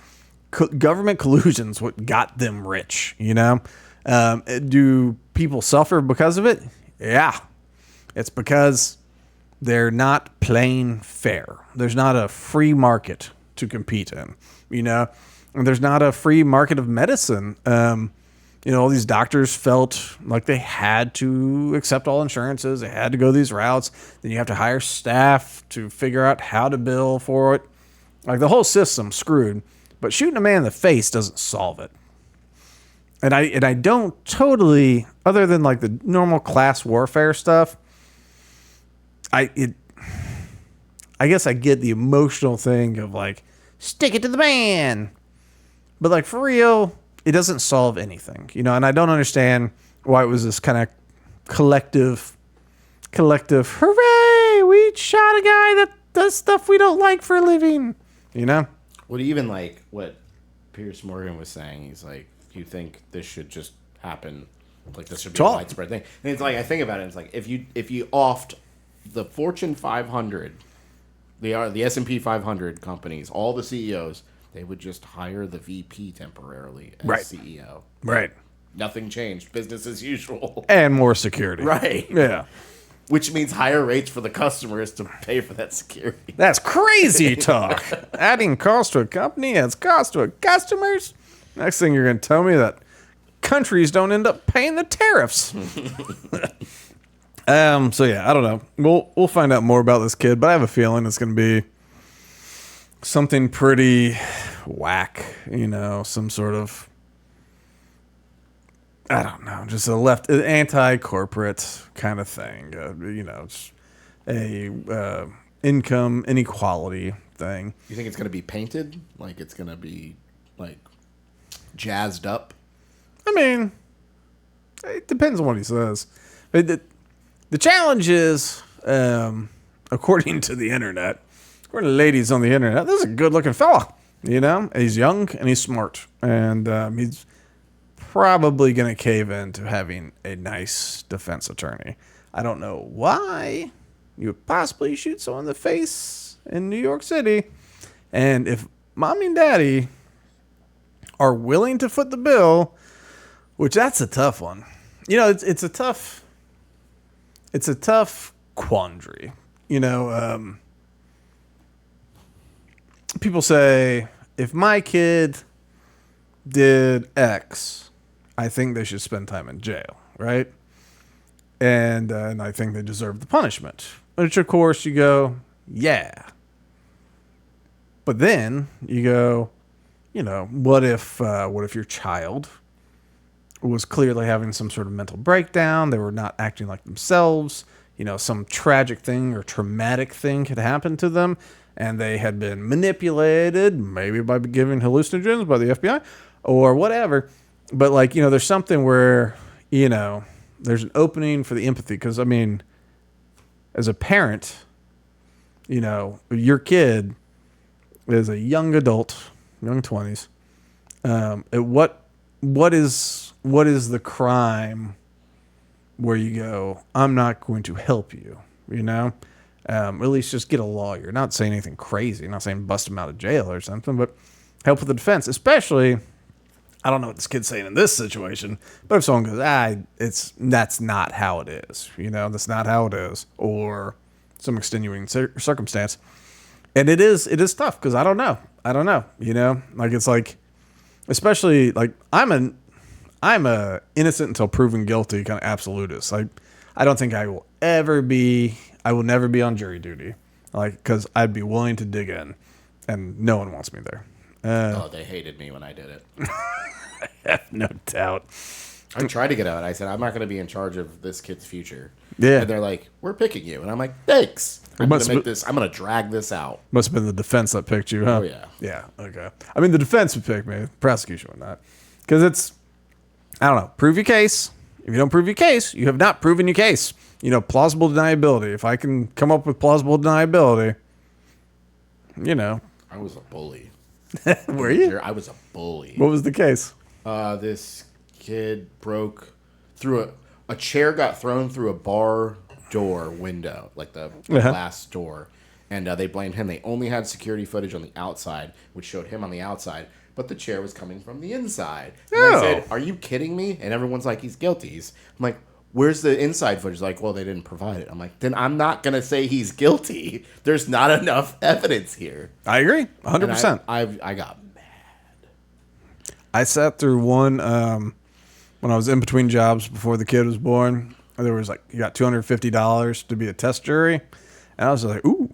Government collusion's what got them rich, you know. Do people suffer because of it? Yeah. It's because they're not playing fair. There's not a free market to compete in, you know. And there's not a free market of medicine. You know, all these doctors felt like they had to accept all insurances. They had to go these routes. Then you have to hire staff to figure out how to bill for it. Like, the whole system's screwed. But shooting a man in the face doesn't solve it. And I don't totally, other than like the normal class warfare stuff, I guess I get the emotional thing of like, stick it to the man. But like, for real, it doesn't solve anything, you know. And I don't understand why it was this kind of collective, hooray, we shot a guy that does stuff we don't like for a living, you know. Well, even like what Piers Morgan was saying, he's like, you think this should just happen, like this should be a widespread thing. And it's like, I think about it, it's like, if you offed the Fortune 500, the S&P 500 companies, all the CEOs, they would just hire the VP temporarily as CEO. Right. Nothing changed. Business as usual. And more security. Right. Yeah. Which means higher rates for the customers to pay for that security. That's crazy talk. Adding cost to a company adds cost to a customers. Next thing you're going to tell me that countries don't end up paying the tariffs. So yeah, I don't know. We'll find out more about this kid, but I have a feeling it's going to be something pretty whack, you know, some sort of, I don't know, just a anti-corporate kind of thing. You know, it's a income inequality thing. You think it's going to be painted? Like, it's going to be, like, jazzed up? I mean, it depends on what he says. But the challenge is, according to the internet, according to ladies on the internet, this is a good-looking fella. You know, he's young and he's smart, and he's probably going to cave into having a nice defense attorney. I don't know why you would possibly shoot someone in the face in New York City, and if mommy and daddy are willing to foot the bill, which that's a tough one. You know, it's a tough quandary. You know, people say, if my kid did X, I think they should spend time in jail, right? And I think they deserve the punishment. Which, of course, you go, yeah. But then you go, what if your child was clearly having some sort of mental breakdown? They were not acting like themselves. Some tragic thing or traumatic thing had happened to them, and they had been manipulated, maybe by giving hallucinogens by the FBI or whatever. But there's something where, there's an opening for the empathy. Because, as a parent, your kid is a young adult, young 20s. What is the crime where you go, I'm not going to help you, at least just get a lawyer. Not saying anything crazy, not saying bust him out of jail or something, but help with the defense. Especially, I don't know what this kid's saying in this situation, but if someone goes, that's not how it is, that's not how it is, or some extenuating circumstance. And it is tough because I don't know, it's like, especially I'm a innocent until proven guilty kind of absolutist. I don't think I will never be on jury duty, because I'd be willing to dig in, and no one wants me there. They hated me when I did it. I have no doubt. I tried to get out. I said, I'm not going to be in charge of this kid's future. Yeah. And they're like, we're picking you. And I'm like, thanks. I'm going to drag this out. Must have been the defense that picked you, huh? Oh, yeah. Yeah, okay. The defense would pick me. Prosecution would not. Because it's, I don't know, prove your case. If you don't prove your case, you have not proven your case. Plausible deniability. If I can come up with plausible deniability, I was a bully. Were you? I was a bully. What was the case? This kid broke through a chair got thrown through a bar door window, like the glass door, and they blamed him. They only had security footage on the outside, which showed him on the outside, but the chair was coming from the inside. And I said, "Are you kidding me?" And everyone's like, "He's guilty." I'm like, "Where's the inside footage?" Like, well, they didn't provide it. I'm like, then I'm not gonna say he's guilty. There's not enough evidence here. I agree, 100%. I got mad. I sat through one when I was in between jobs before the kid was born. There was you got $250 to be a test jury, and I was like, ooh,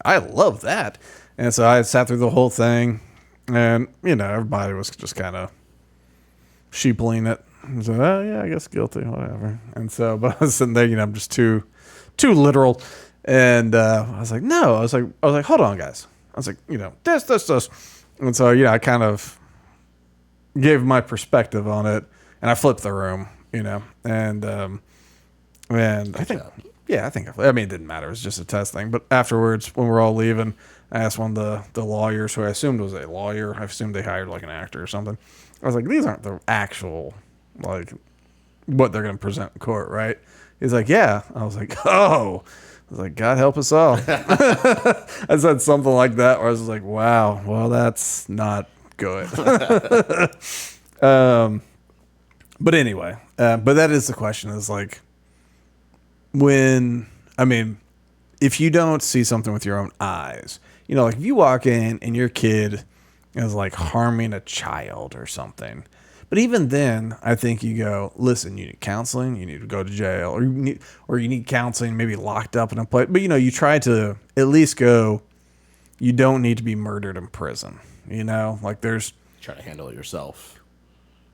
I love that. And so I sat through the whole thing, and everybody was just kind of sheepling it. I said, oh yeah, I guess guilty, whatever. And so, but I was sitting there, I'm just too literal, and I was like, no, I was like, hold on, guys. I was like, this, and so I kind of gave my perspective on it, and I flipped the room, and I think, it didn't matter. It was just a test thing. But afterwards, when we're all leaving, I asked one of the lawyers, who I assumed was a lawyer. I assumed they hired an actor or something. I was like, these aren't the actual, what they're going to present in court, right? He's like, yeah. I was like, oh. I was like, God help us all. I said something like that, where I was like, wow, well, that's not good. But anyway, but that is the question, is if you don't see something with your own eyes, if you walk in and your kid is harming a child or something, but even then, I think you go, listen, you need counseling, you need to go to jail, or you need counseling, maybe locked up in a place. But you try to at least go, you don't need to be murdered in prison. There's, try to handle it yourself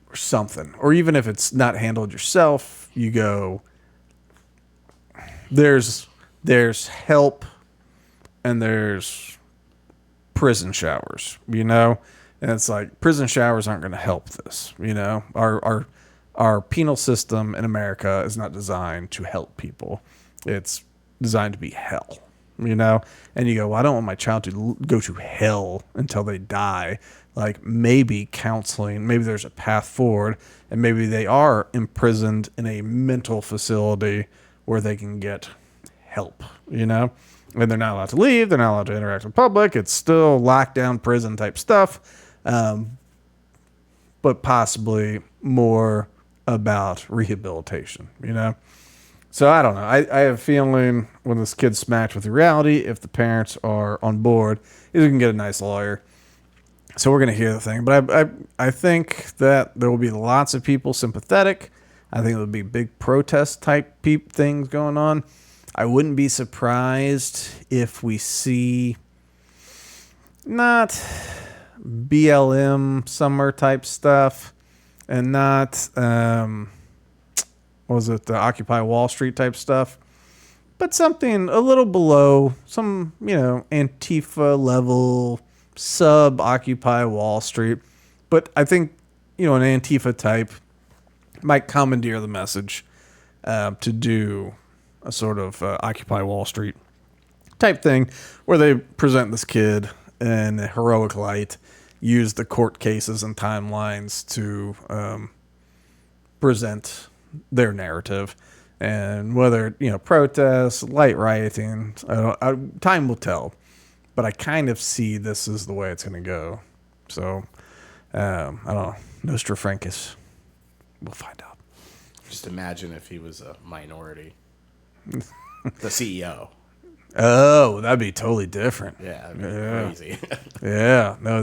or something. Or even if it's not handled yourself, you go, there's help, and there's prison showers, and it's prison showers aren't going to help this. Our penal system in America is not designed to help people. It's designed to be hell, and you go, well, I don't want my child to go to hell until they die. Maybe counseling, maybe there's a path forward, and maybe they are imprisoned in a mental facility where they can get help, and they're not allowed to leave. They're not allowed to interact with the public. It's still lockdown prison type stuff. But possibly more about rehabilitation, So I don't know. I have a feeling when this kid's smacked with reality, if the parents are on board, either we can get a nice lawyer, So we're going to hear the thing. But I think that there will be lots of people sympathetic. I think there'll be big protest type things going on. I wouldn't be surprised if we see not BLM summer type stuff and not, what was it, the Occupy Wall Street type stuff, but something a little below, some, Antifa level, sub Occupy Wall Street. But I think, an Antifa type might commandeer the message to do a sort of Occupy Wall Street type thing where they present this kid in a heroic light, use the court cases and timelines to present their narrative. And whether, protests, light rioting, time will tell. But I kind of see this is the way it's going to go. So, I don't know. Nostra Francus. We'll find out. Just imagine if he was a minority. The CEO. Oh, that'd be totally different. Yeah, that'd be crazy. Yeah, no,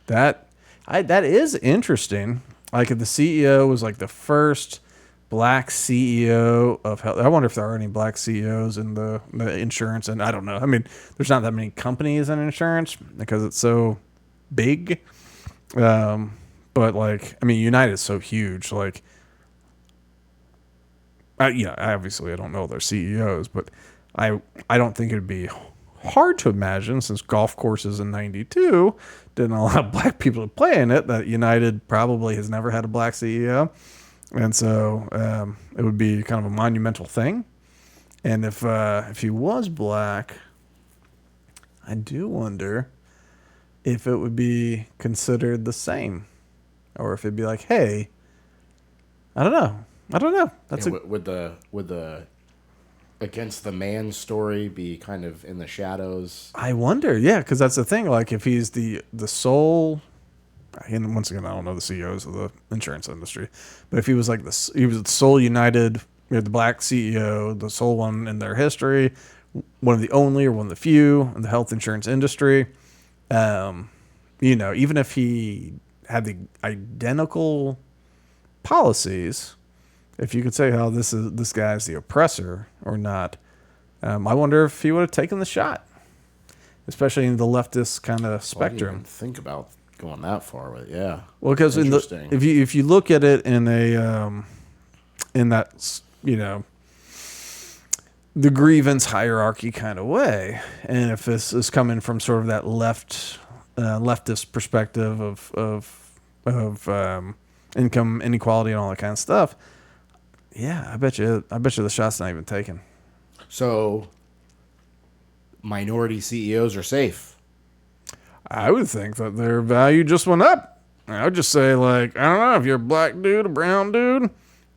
that is interesting. Like if the CEO was like the first black CEO of health. I wonder if there are any black CEOs in the insurance, and I don't know. I mean, there's not that many companies in insurance because it's so big. But like, I mean, United is so huge. Like, obviously I don't know their CEOs, but I don't think it'd be hard to imagine, since golf courses in '92 didn't allow black people to play in it, that United probably has never had a black CEO. And so it would be kind of a monumental thing. And if he was black, I do wonder if it would be considered the same, or if it'd be like, hey, I don't know. That's would the against the man story be kind of in the shadows? I wonder, yeah, because that's the thing. Like, if he's the sole, and once again, I don't know the CEOs of the insurance industry, but if he was like he was the sole United, the black CEO, the sole one in their history, one of the only or one of the few in the health insurance industry, even if he had the identical policies, if you could say how this guy's the oppressor or not, I wonder if he would have taken the shot, especially in the leftist kind of spectrum. I didn't even think about going that far with it. Yeah. Well, because if you look at it in that the grievance hierarchy kind of way, and if this is coming from sort of that leftist perspective of income inequality and all that kind of stuff, yeah, I bet you the shot's not even taken. So, minority CEOs are safe. I would think that their value just went up. I would just say, like, I don't know, if you're a black dude, a brown dude,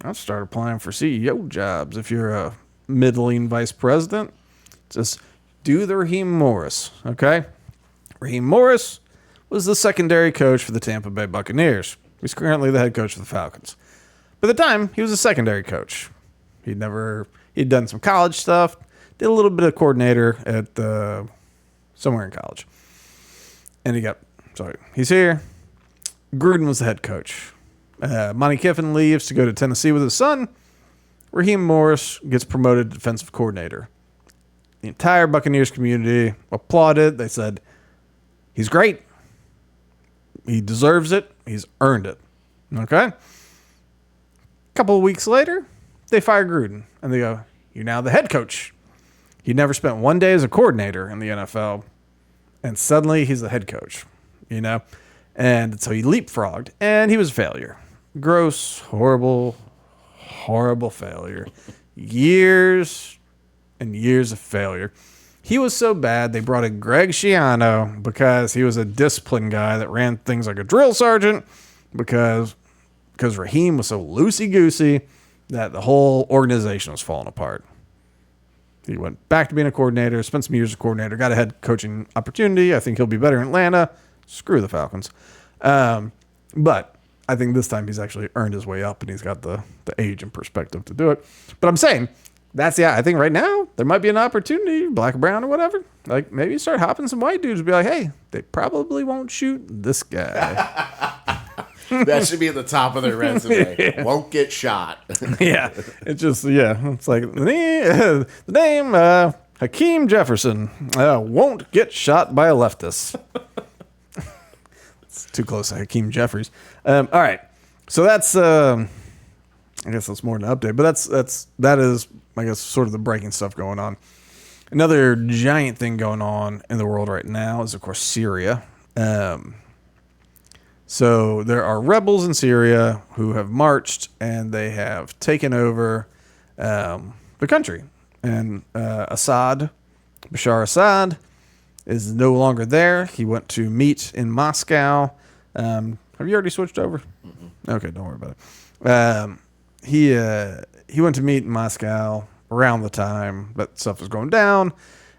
I'd start applying for CEO jobs. If you're a middling vice president, just do the Raheem Morris, okay? Raheem Morris was the secondary coach for the Tampa Bay Buccaneers. He's currently the head coach of the Falcons. By the time, he was a secondary coach. He'd done some college stuff, did a little bit of coordinator at somewhere in college. And he's here. Gruden was the head coach. Monty Kiffin leaves to go to Tennessee with his son. Raheem Morris gets promoted to defensive coordinator. The entire Buccaneers community applauded. They said, he's great. He deserves it. He's earned it. Okay? A couple of weeks later, they fire Gruden. And they go, you're now the head coach. He never spent one day as a coordinator in the NFL. And suddenly he's the head coach, And so he leapfrogged, and he was a failure. Gross, horrible, horrible failure. Years and years of failure. He was so bad, they brought in Greg Schiano because he was a discipline guy that ran things like a drill sergeant because Raheem was so loosey-goosey that the whole organization was falling apart. He went back to being a coordinator, spent some years as a coordinator, got a head coaching opportunity. I think he'll be better in Atlanta. Screw the Falcons. But I think this time he's actually earned his way up, and he's got the age and perspective to do it. But I'm saying, I think right now there might be an opportunity, black or brown or whatever. Like maybe start hopping some white dudes and be like, hey, they probably won't shoot this guy. That should be at the top of their resume. Yeah. Won't get shot. Yeah, it's just it's like the name Hakeem Jefferson won't get shot by a leftist. It's too close to Hakeem Jeffries. All right, so that's I guess that's more than an update, but that is I guess sort of the breaking stuff going on. Another giant thing going on in the world right now is of course Syria. So there are rebels in Syria who have marched and they have taken over the country. And Bashar Assad, is no longer there. He went to meet in Moscow. Have you already switched over? Mm-hmm. Okay, don't worry about it. He went to meet in Moscow around the time that stuff was going down.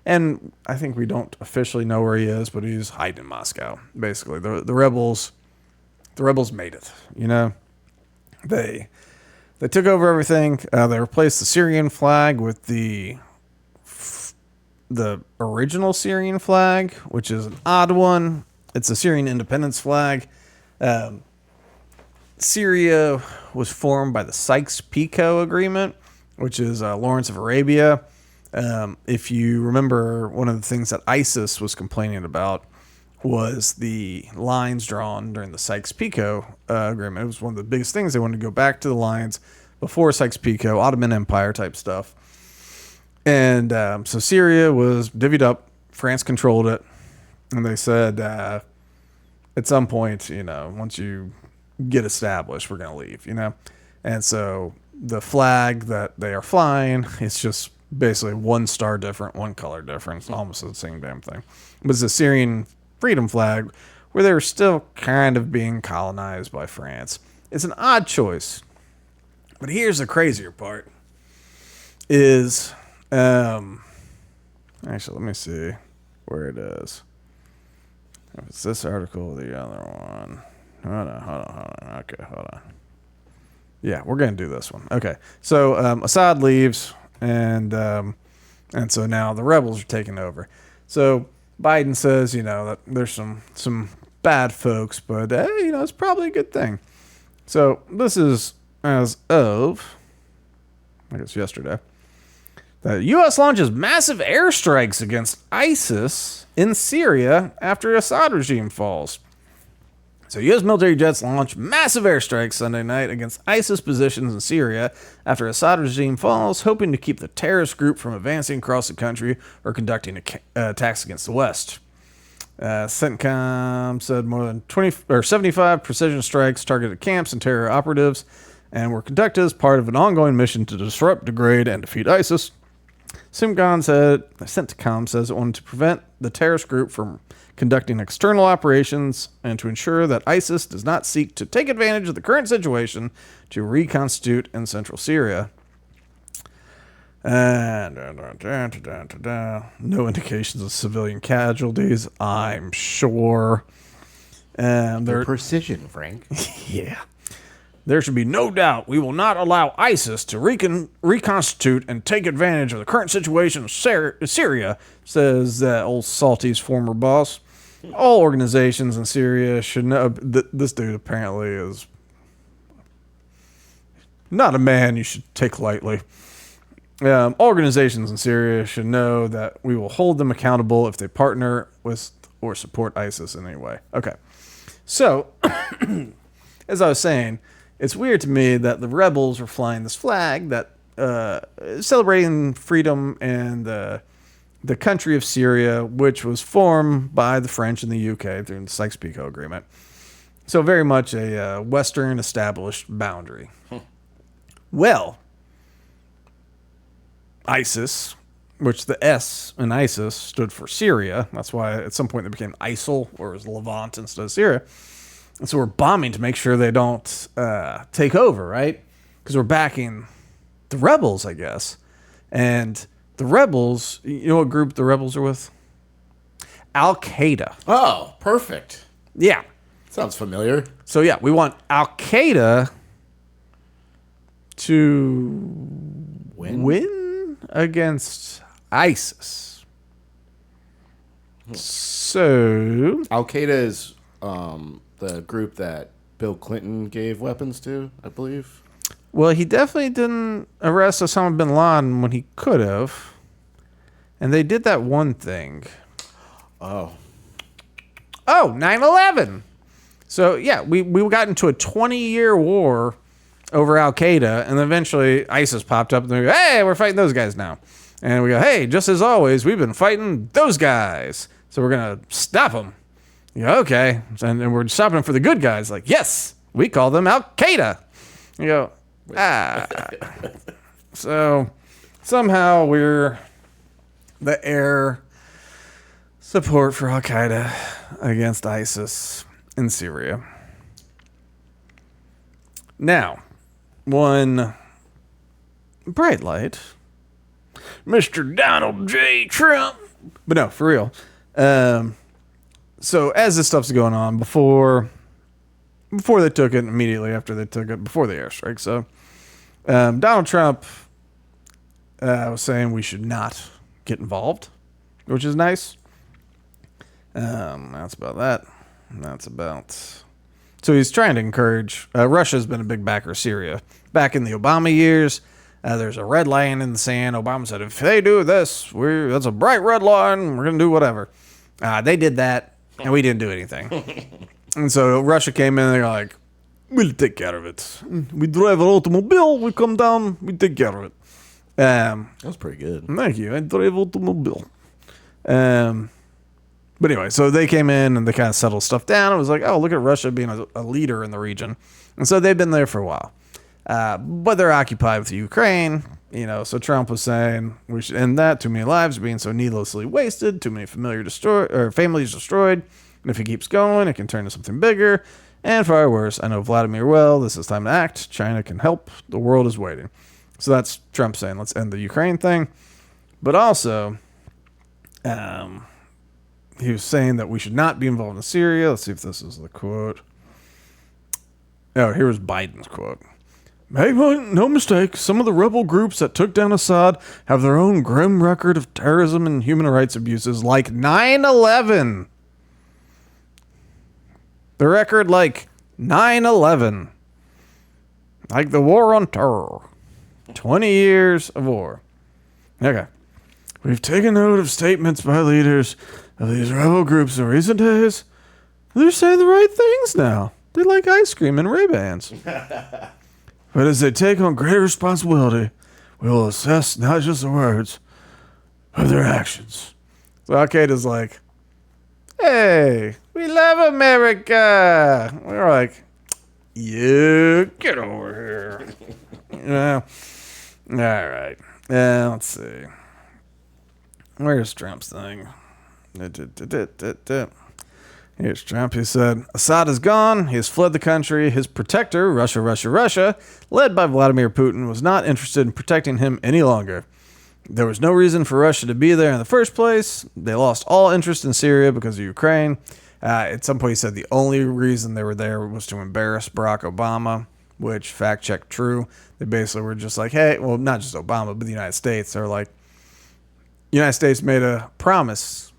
And I think we don't officially know where he is, but he's hiding in Moscow. Basically, the rebels made it. You know, they took over everything. They replaced the Syrian flag with the original Syrian flag, which is an odd one. It's a Syrian independence flag. Syria was formed by the Sykes-Picot Agreement, which is Lawrence of Arabia. If you remember, one of the things that ISIS was complaining about was the lines drawn during the Sykes-Picot Agreement. It was one of the biggest things. They wanted to go back to the lines before Sykes-Picot, Ottoman Empire type stuff. And so Syria was divvied up. France controlled it. And they said, at some point, once you get established, we're going to leave, And so the flag that they are flying, it's just basically one star different, one color different. It's almost the same damn thing. It was the Syrian freedom flag where they were still kind of being colonized by France. It's an odd choice. But here's the crazier part is, actually, let me see where it is. If it's this article or the other one. Hold on. Okay, hold on. Yeah, we're going to do this one. Okay, so Assad leaves, and so now the rebels are taking over. So Biden says, that there's some bad folks, but it's probably a good thing. So this is as of, I guess yesterday, the U.S. launches massive airstrikes against ISIS in Syria after Assad regime falls. So U.S. military jets launched massive airstrikes Sunday night against ISIS positions in Syria after Assad regime falls, hoping to keep the terrorist group from advancing across the country or conducting attacks against the West. CENTCOM said more than 75 precision strikes targeted camps and terror operatives and were conducted as part of an ongoing mission to disrupt, degrade, and defeat ISIS. CENTCOM says it wanted to prevent the terrorist group from conducting external operations and to ensure that ISIS does not seek to take advantage of the current situation to reconstitute in central Syria. And no indications of civilian casualties, I'm sure. The precision, Frank. Yeah. There should be no doubt we will not allow ISIS to reconstitute and take advantage of the current situation of Syria, says old Salty's former boss. All organizations in Syria should know. This dude apparently is not a man you should take lightly. Organizations in Syria should know that we will hold them accountable if they partner with or support ISIS in any way. Okay. So, as I was saying, it's weird to me that the rebels were flying this flag that celebrating freedom and the country of Syria, which was formed by the French and the UK through the Sykes-Picot Agreement. So very much a Western established boundary. Well, ISIS, which the S in ISIS stood for Syria. That's why at some point they became ISIL, or it was Levant instead of Syria. And so we're bombing to make sure they don't take over, right? Because we're backing the rebels, I guess. And the rebels, you know what group the rebels are with? Al-Qaeda. Oh, perfect. Yeah. Sounds familiar. So yeah, we want Al-Qaeda to win against ISIS. So Al Qaeda is the group that Bill Clinton gave weapons to, I believe. Well, he definitely didn't arrest Osama bin Laden when he could have. And they did that one thing. Oh, 9/11. So, yeah, we got into a 20-year war over Al Qaeda, and then eventually ISIS popped up, and they go, hey, we're fighting those guys now. And we go, hey, just as always, we've been fighting those guys. So we're going to stop them. You go, okay. And we're stopping them for the good guys. Like, yes, we call them Al Qaeda. You go, So somehow we're the air support for Al Qaeda against ISIS in Syria. Now, one bright light, Mr. Donald J. Trump. But no, for real. So as this stuff's going on, before they took it, immediately after they took it, before the airstrike. So Donald Trump was saying we should not get involved, which is nice. That's about that. So he's trying to encourage. Russia's been a big backer of Syria. Back in the Obama years, there's a red line in the sand. Obama said, if they do this, that's a bright red line. We're going to do whatever. They did that, and we didn't do anything. And so Russia came in, and they're like, we'll take care of it. We drive an automobile, we come down, we take care of it. that was pretty good. Thank you. I drive automobile. But anyway, so they came in and they kind of settled stuff down. It was like, oh, look at Russia being a leader in the region. And so they've been there for a while. But they're occupied with Ukraine, so Trump was saying we should end that. Too many lives being so needlessly wasted, too many families destroyed. And if it keeps going, it can turn to something bigger. And far worse, I know Vladimir well, this is time to act. China can help. The world is waiting. So that's Trump saying, let's end the Ukraine thing. But also, he was saying that we should not be involved in Syria. Let's see if this is the quote. Oh, here was Biden's quote. Make no mistake, some of the rebel groups that took down Assad have their own grim record of terrorism and human rights abuses like 9/11. The record like 9/11. Like the war on terror. 20 years of war. Okay. We've taken note of statements by leaders of these rebel groups in recent days. They're saying the right things now. They like ice cream and Ray-Bans. But as they take on greater responsibility, we will assess not just the words, but their actions. So Al-Qaeda's like, hey, we love America. We're like, you get over here. All right. Let's see. Where's Trump's thing? Here's Trump. He said, Assad is gone. He has fled the country. His protector, Russia, led by Vladimir Putin, was not interested in protecting him any longer. There was no reason for Russia to be there in the first place. They lost all interest in Syria because of Ukraine. At some point, he said the only reason they were there was to embarrass Barack Obama, which, fact check, true. They basically were just like, hey, well, not just Obama, but the United States. They're like, United States made a promise.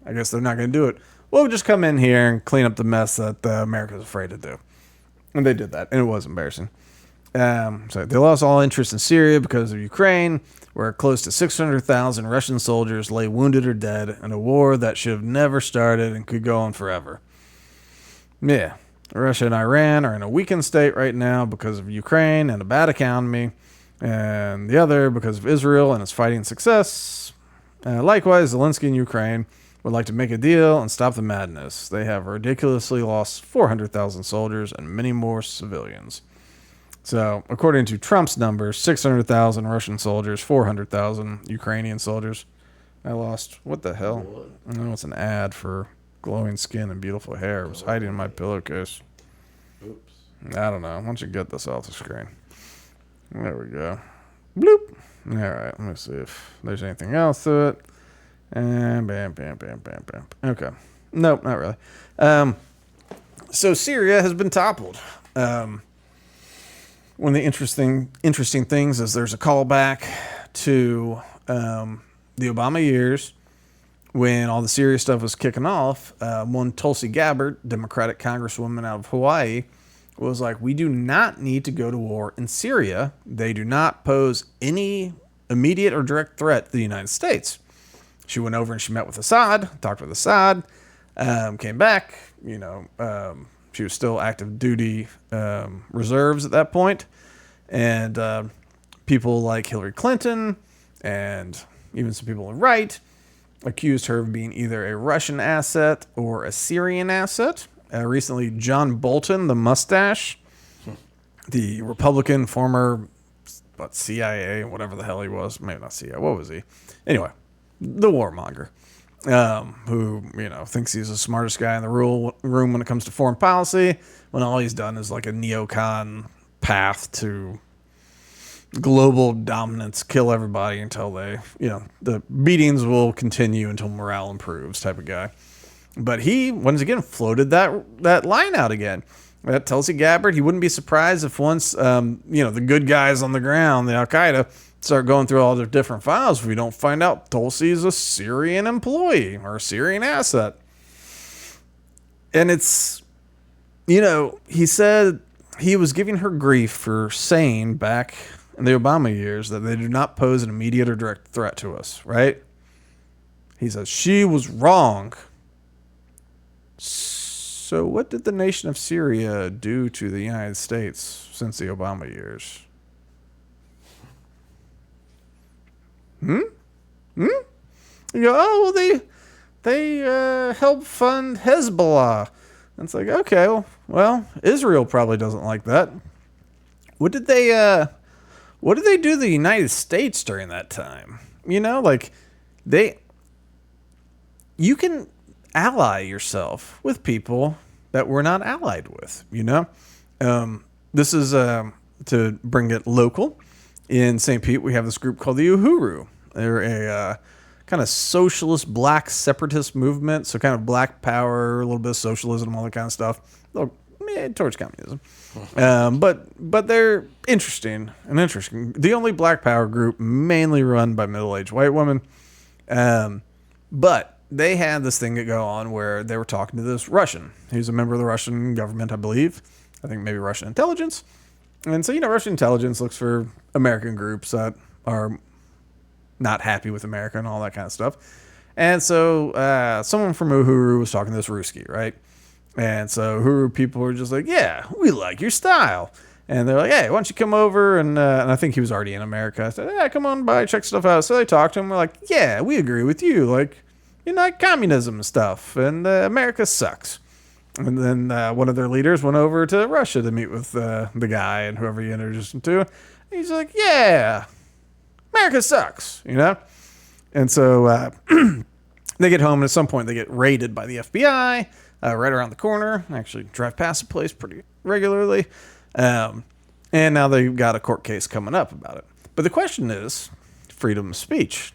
I guess they're not going to do it. We'll just come in here and clean up the mess that America's afraid to do. And they did that, and it was embarrassing. So they lost all interest in Syria because of Ukraine, where close to 600,000 Russian soldiers lay wounded or dead in a war that should have never started and could go on forever. Yeah, Russia and Iran are in a weakened state right now because of Ukraine and a bad economy, and the other because of Israel and its fighting success. Likewise, Zelensky and Ukraine would like to make a deal and stop the madness. They have ridiculously lost 400,000 soldiers and many more civilians. So, according to Trump's numbers, 600,000 Russian soldiers, 400,000 Ukrainian soldiers. I lost, what the hell? I know it's an ad for glowing skin and beautiful hair. It was hiding in my pillowcase. Oops. I don't know. Why don't you get this off the screen? There we go. Bloop. All right, let me see if there's anything else to it. And bam. Okay. Nope, not really. So Syria has been toppled. one of the interesting things is there's a callback to the Obama years when all the Syria stuff was kicking off. One Tulsi Gabbard, Democratic Congresswoman out of Hawaii, was like, we do not need to go to war in Syria. They do not pose any immediate or direct threat to the United States. She went over and she met with Assad, talked with Assad, came back, she was still active duty reserves at that point. And people like Hillary Clinton and even some people on the right accused her of being either a Russian asset or a Syrian asset. Recently, John Bolton, the mustache, the Republican former CIA, whatever the hell he was, maybe not CIA, what was he? Anyway, the warmonger, who, thinks he's the smartest guy in the room when it comes to foreign policy, when all he's done is like a neocon path to global dominance, kill everybody until they, the beatings will continue until morale improves type of guy. But he, once again, floated that line out again. That Tulsi Gabbard, he wouldn't be surprised if once, the good guys on the ground, the Al-Qaeda, start going through all their different files, if we don't find out Tulsi's a Syrian employee or a Syrian asset. And it's, he said he was giving her grief for saying back in the Obama years that they do not pose an immediate or direct threat to us, right? He says, she was wrong. So what did the nation of Syria do to the United States since the Obama years? You go, oh, well, they help fund Hezbollah. And it's like, okay, well, Israel probably doesn't like that. What did they do to the United States during that time? You can ally yourself with people that we're not allied with, This is, to bring it local, in St. Pete, we have this group called the Uhuru. They're a kind of socialist black separatist movement, so kind of black power, a little bit of socialism, all that kind of stuff, towards communism. But they're interesting. The only black power group mainly run by middle-aged white women. But they had this thing that go on where they were talking to this Russian. He's a member of the Russian government, I believe. I think maybe Russian intelligence. And so, Russian intelligence looks for American groups that are not happy with America and all that kind of stuff. And so someone from Uhuru was talking to this Ruski, right? And so Uhuru people were just like, yeah, we like your style. And they're like, hey, why don't you come over? And I think he was already in America. I said, yeah, come on by, check stuff out. So they talked to him. We're like, yeah, we agree with you. Like, like communism and stuff. And America sucks. And then one of their leaders went over to Russia to meet with the guy and whoever he introduced him to. And he's like, yeah, America sucks, And so they get home, and at some point they get raided by the FBI right around the corner. I actually drive past the place pretty regularly. And now they've got a court case coming up about it. But the question is freedom of speech.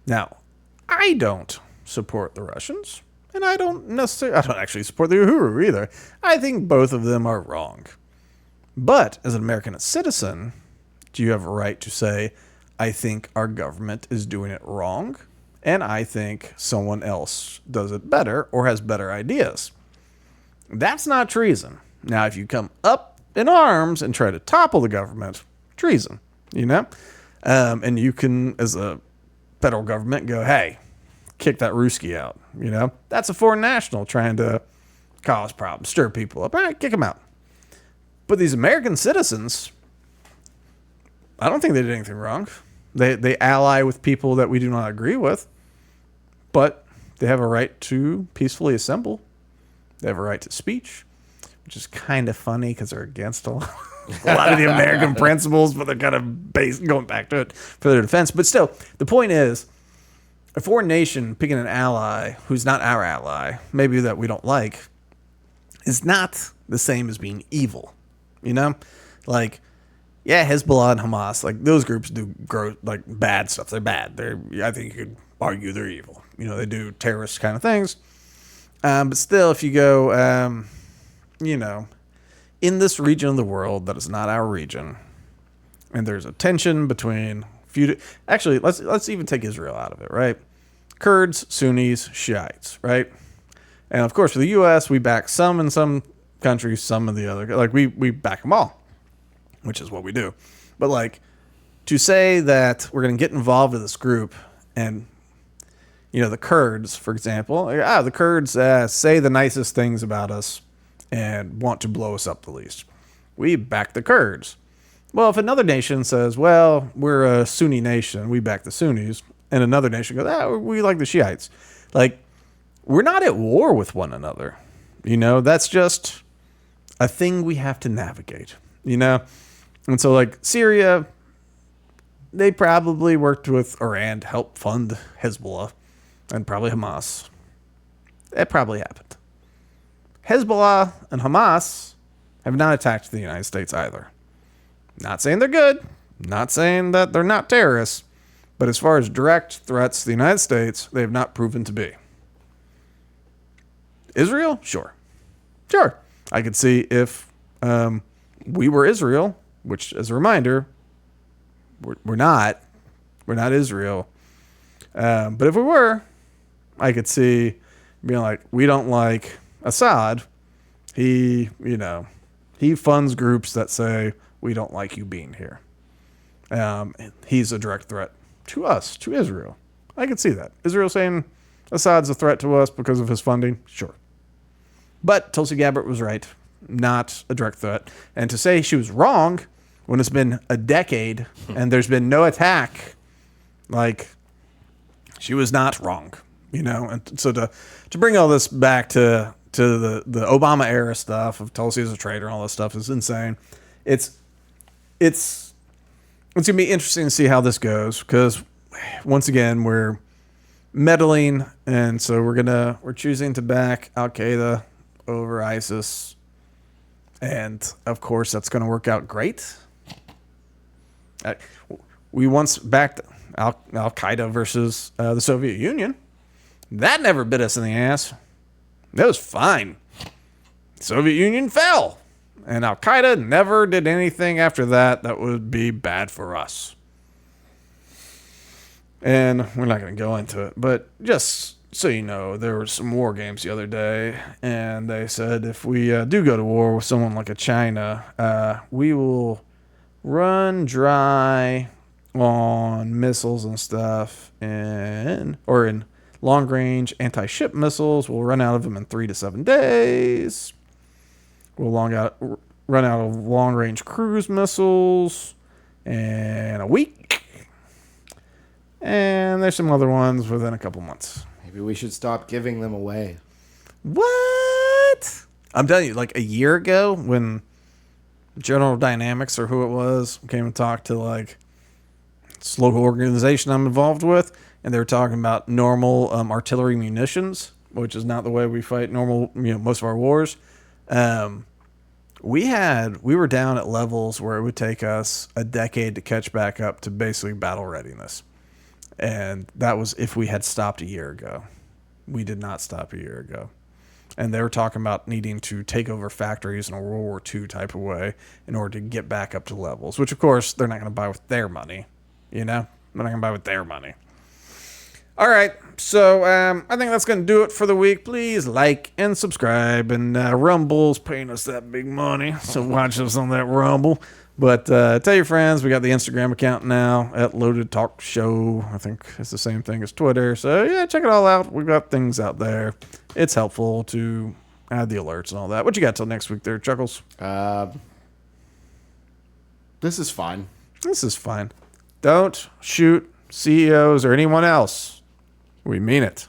Now, I don't support the Russians, and I don't actually support the Uhuru either. I think both of them are wrong. But as an American citizen, do you have a right to say, I think our government is doing it wrong, and I think someone else does it better or has better ideas? That's not treason. Now, if you come up in arms and try to topple the government, treason, and you can, as a federal government, go, hey, kick that Ruski out, That's a foreign national trying to cause problems, stir people up. All right, kick them out. But these American citizens, I don't think they did anything wrong. They ally with people that we do not agree with, but they have a right to peacefully assemble. They have a right to speech, which is kind of funny because they're against a lot of the American principles, but they're kind of going back to it for their defense. But still, the point is, a foreign nation picking an ally who's not our ally, maybe that we don't like, is not the same as being evil. Like, yeah, Hezbollah and Hamas, like those groups do bad stuff. They're bad. I think you could argue they're evil. They do terrorist kind of things. But still, if you go, in this region of the world that is not our region, and there's a tension between actually, let's even take Israel out of it, right? Kurds, Sunnis, Shiites, right? And of course, for the U.S., we back some in some countries, some in the other. Like we back them all, which is what we do. But like to say that we're going to get involved with this group and the Kurds, for example, the Kurds say the nicest things about us and want to blow us up the least. We back the Kurds. Well, if another nation says, well, we're a Sunni nation, we back the Sunnis, and another nation goes, we like the Shiites. Like, we're not at war with one another. That's just a thing we have to navigate, And so, like, Syria, they probably worked with Iran to help fund Hezbollah and probably Hamas. It probably happened. Hezbollah and Hamas have not attacked the United States either. Not saying they're good, not saying that they're not terrorists, but as far as direct threats to the United States, they have not proven to be. Israel? Sure. I could see if we were Israel, which, as a reminder, we're not Israel. But if we were, I could see being like, we don't like Assad. He funds groups that say, we don't like you being here. He's a direct threat to us, to Israel. I could see that. Israel saying Assad's a threat to us because of his funding? Sure. But Tulsi Gabbard was right. Not a direct threat. And to say she was wrong when it's been a decade and there's been no attack, like, she was not wrong. And so to bring all this back to the Obama era stuff of Tulsi as a traitor and all this stuff is insane. It's going to be interesting to see how this goes because, once again, we're meddling, and so we're choosing to back Al Qaeda over ISIS, and of course that's going to work out great. We once backed Al Qaeda versus the Soviet Union. That never bit us in the ass. That was fine. The Soviet Union fell. And Al Qaeda never did anything after that would be bad for us. And we're not going to go into it, but just so you know, there were some war games the other day, and they said if we do go to war with someone like a China, we will run dry on missiles and stuff, or in long-range anti-ship missiles. We'll run out of them in 3 to 7 days. We'll run out of long-range cruise missiles in a week. And there's some other ones within a couple months. Maybe we should stop giving them away. What? I'm telling you, like a year ago when General Dynamics or who it was came and talked to like this local organization I'm involved with, and they were talking about normal artillery munitions, which is not the way we fight normal, most of our wars. We were down at levels where it would take us a decade to catch back up to basically battle readiness. And that was if we had stopped a year ago. We did not stop a year ago. And they were talking about needing to take over factories in a World War II type of way in order to get back up to levels, which of course they're not going to buy with their money. They're not going to buy with their money. All right, so I think that's going to do it for the week. Please like and subscribe, and Rumble's paying us that big money, so watch us on that Rumble. But tell your friends, we got the Instagram account now at Loaded Talk Show. I think it's the same thing as Twitter. So yeah, check it all out. We've got things out there. It's helpful to add the alerts and all that. What you got till next week there, Chuckles? This is fine. This is fine. Don't shoot CEOs or anyone else. We mean it.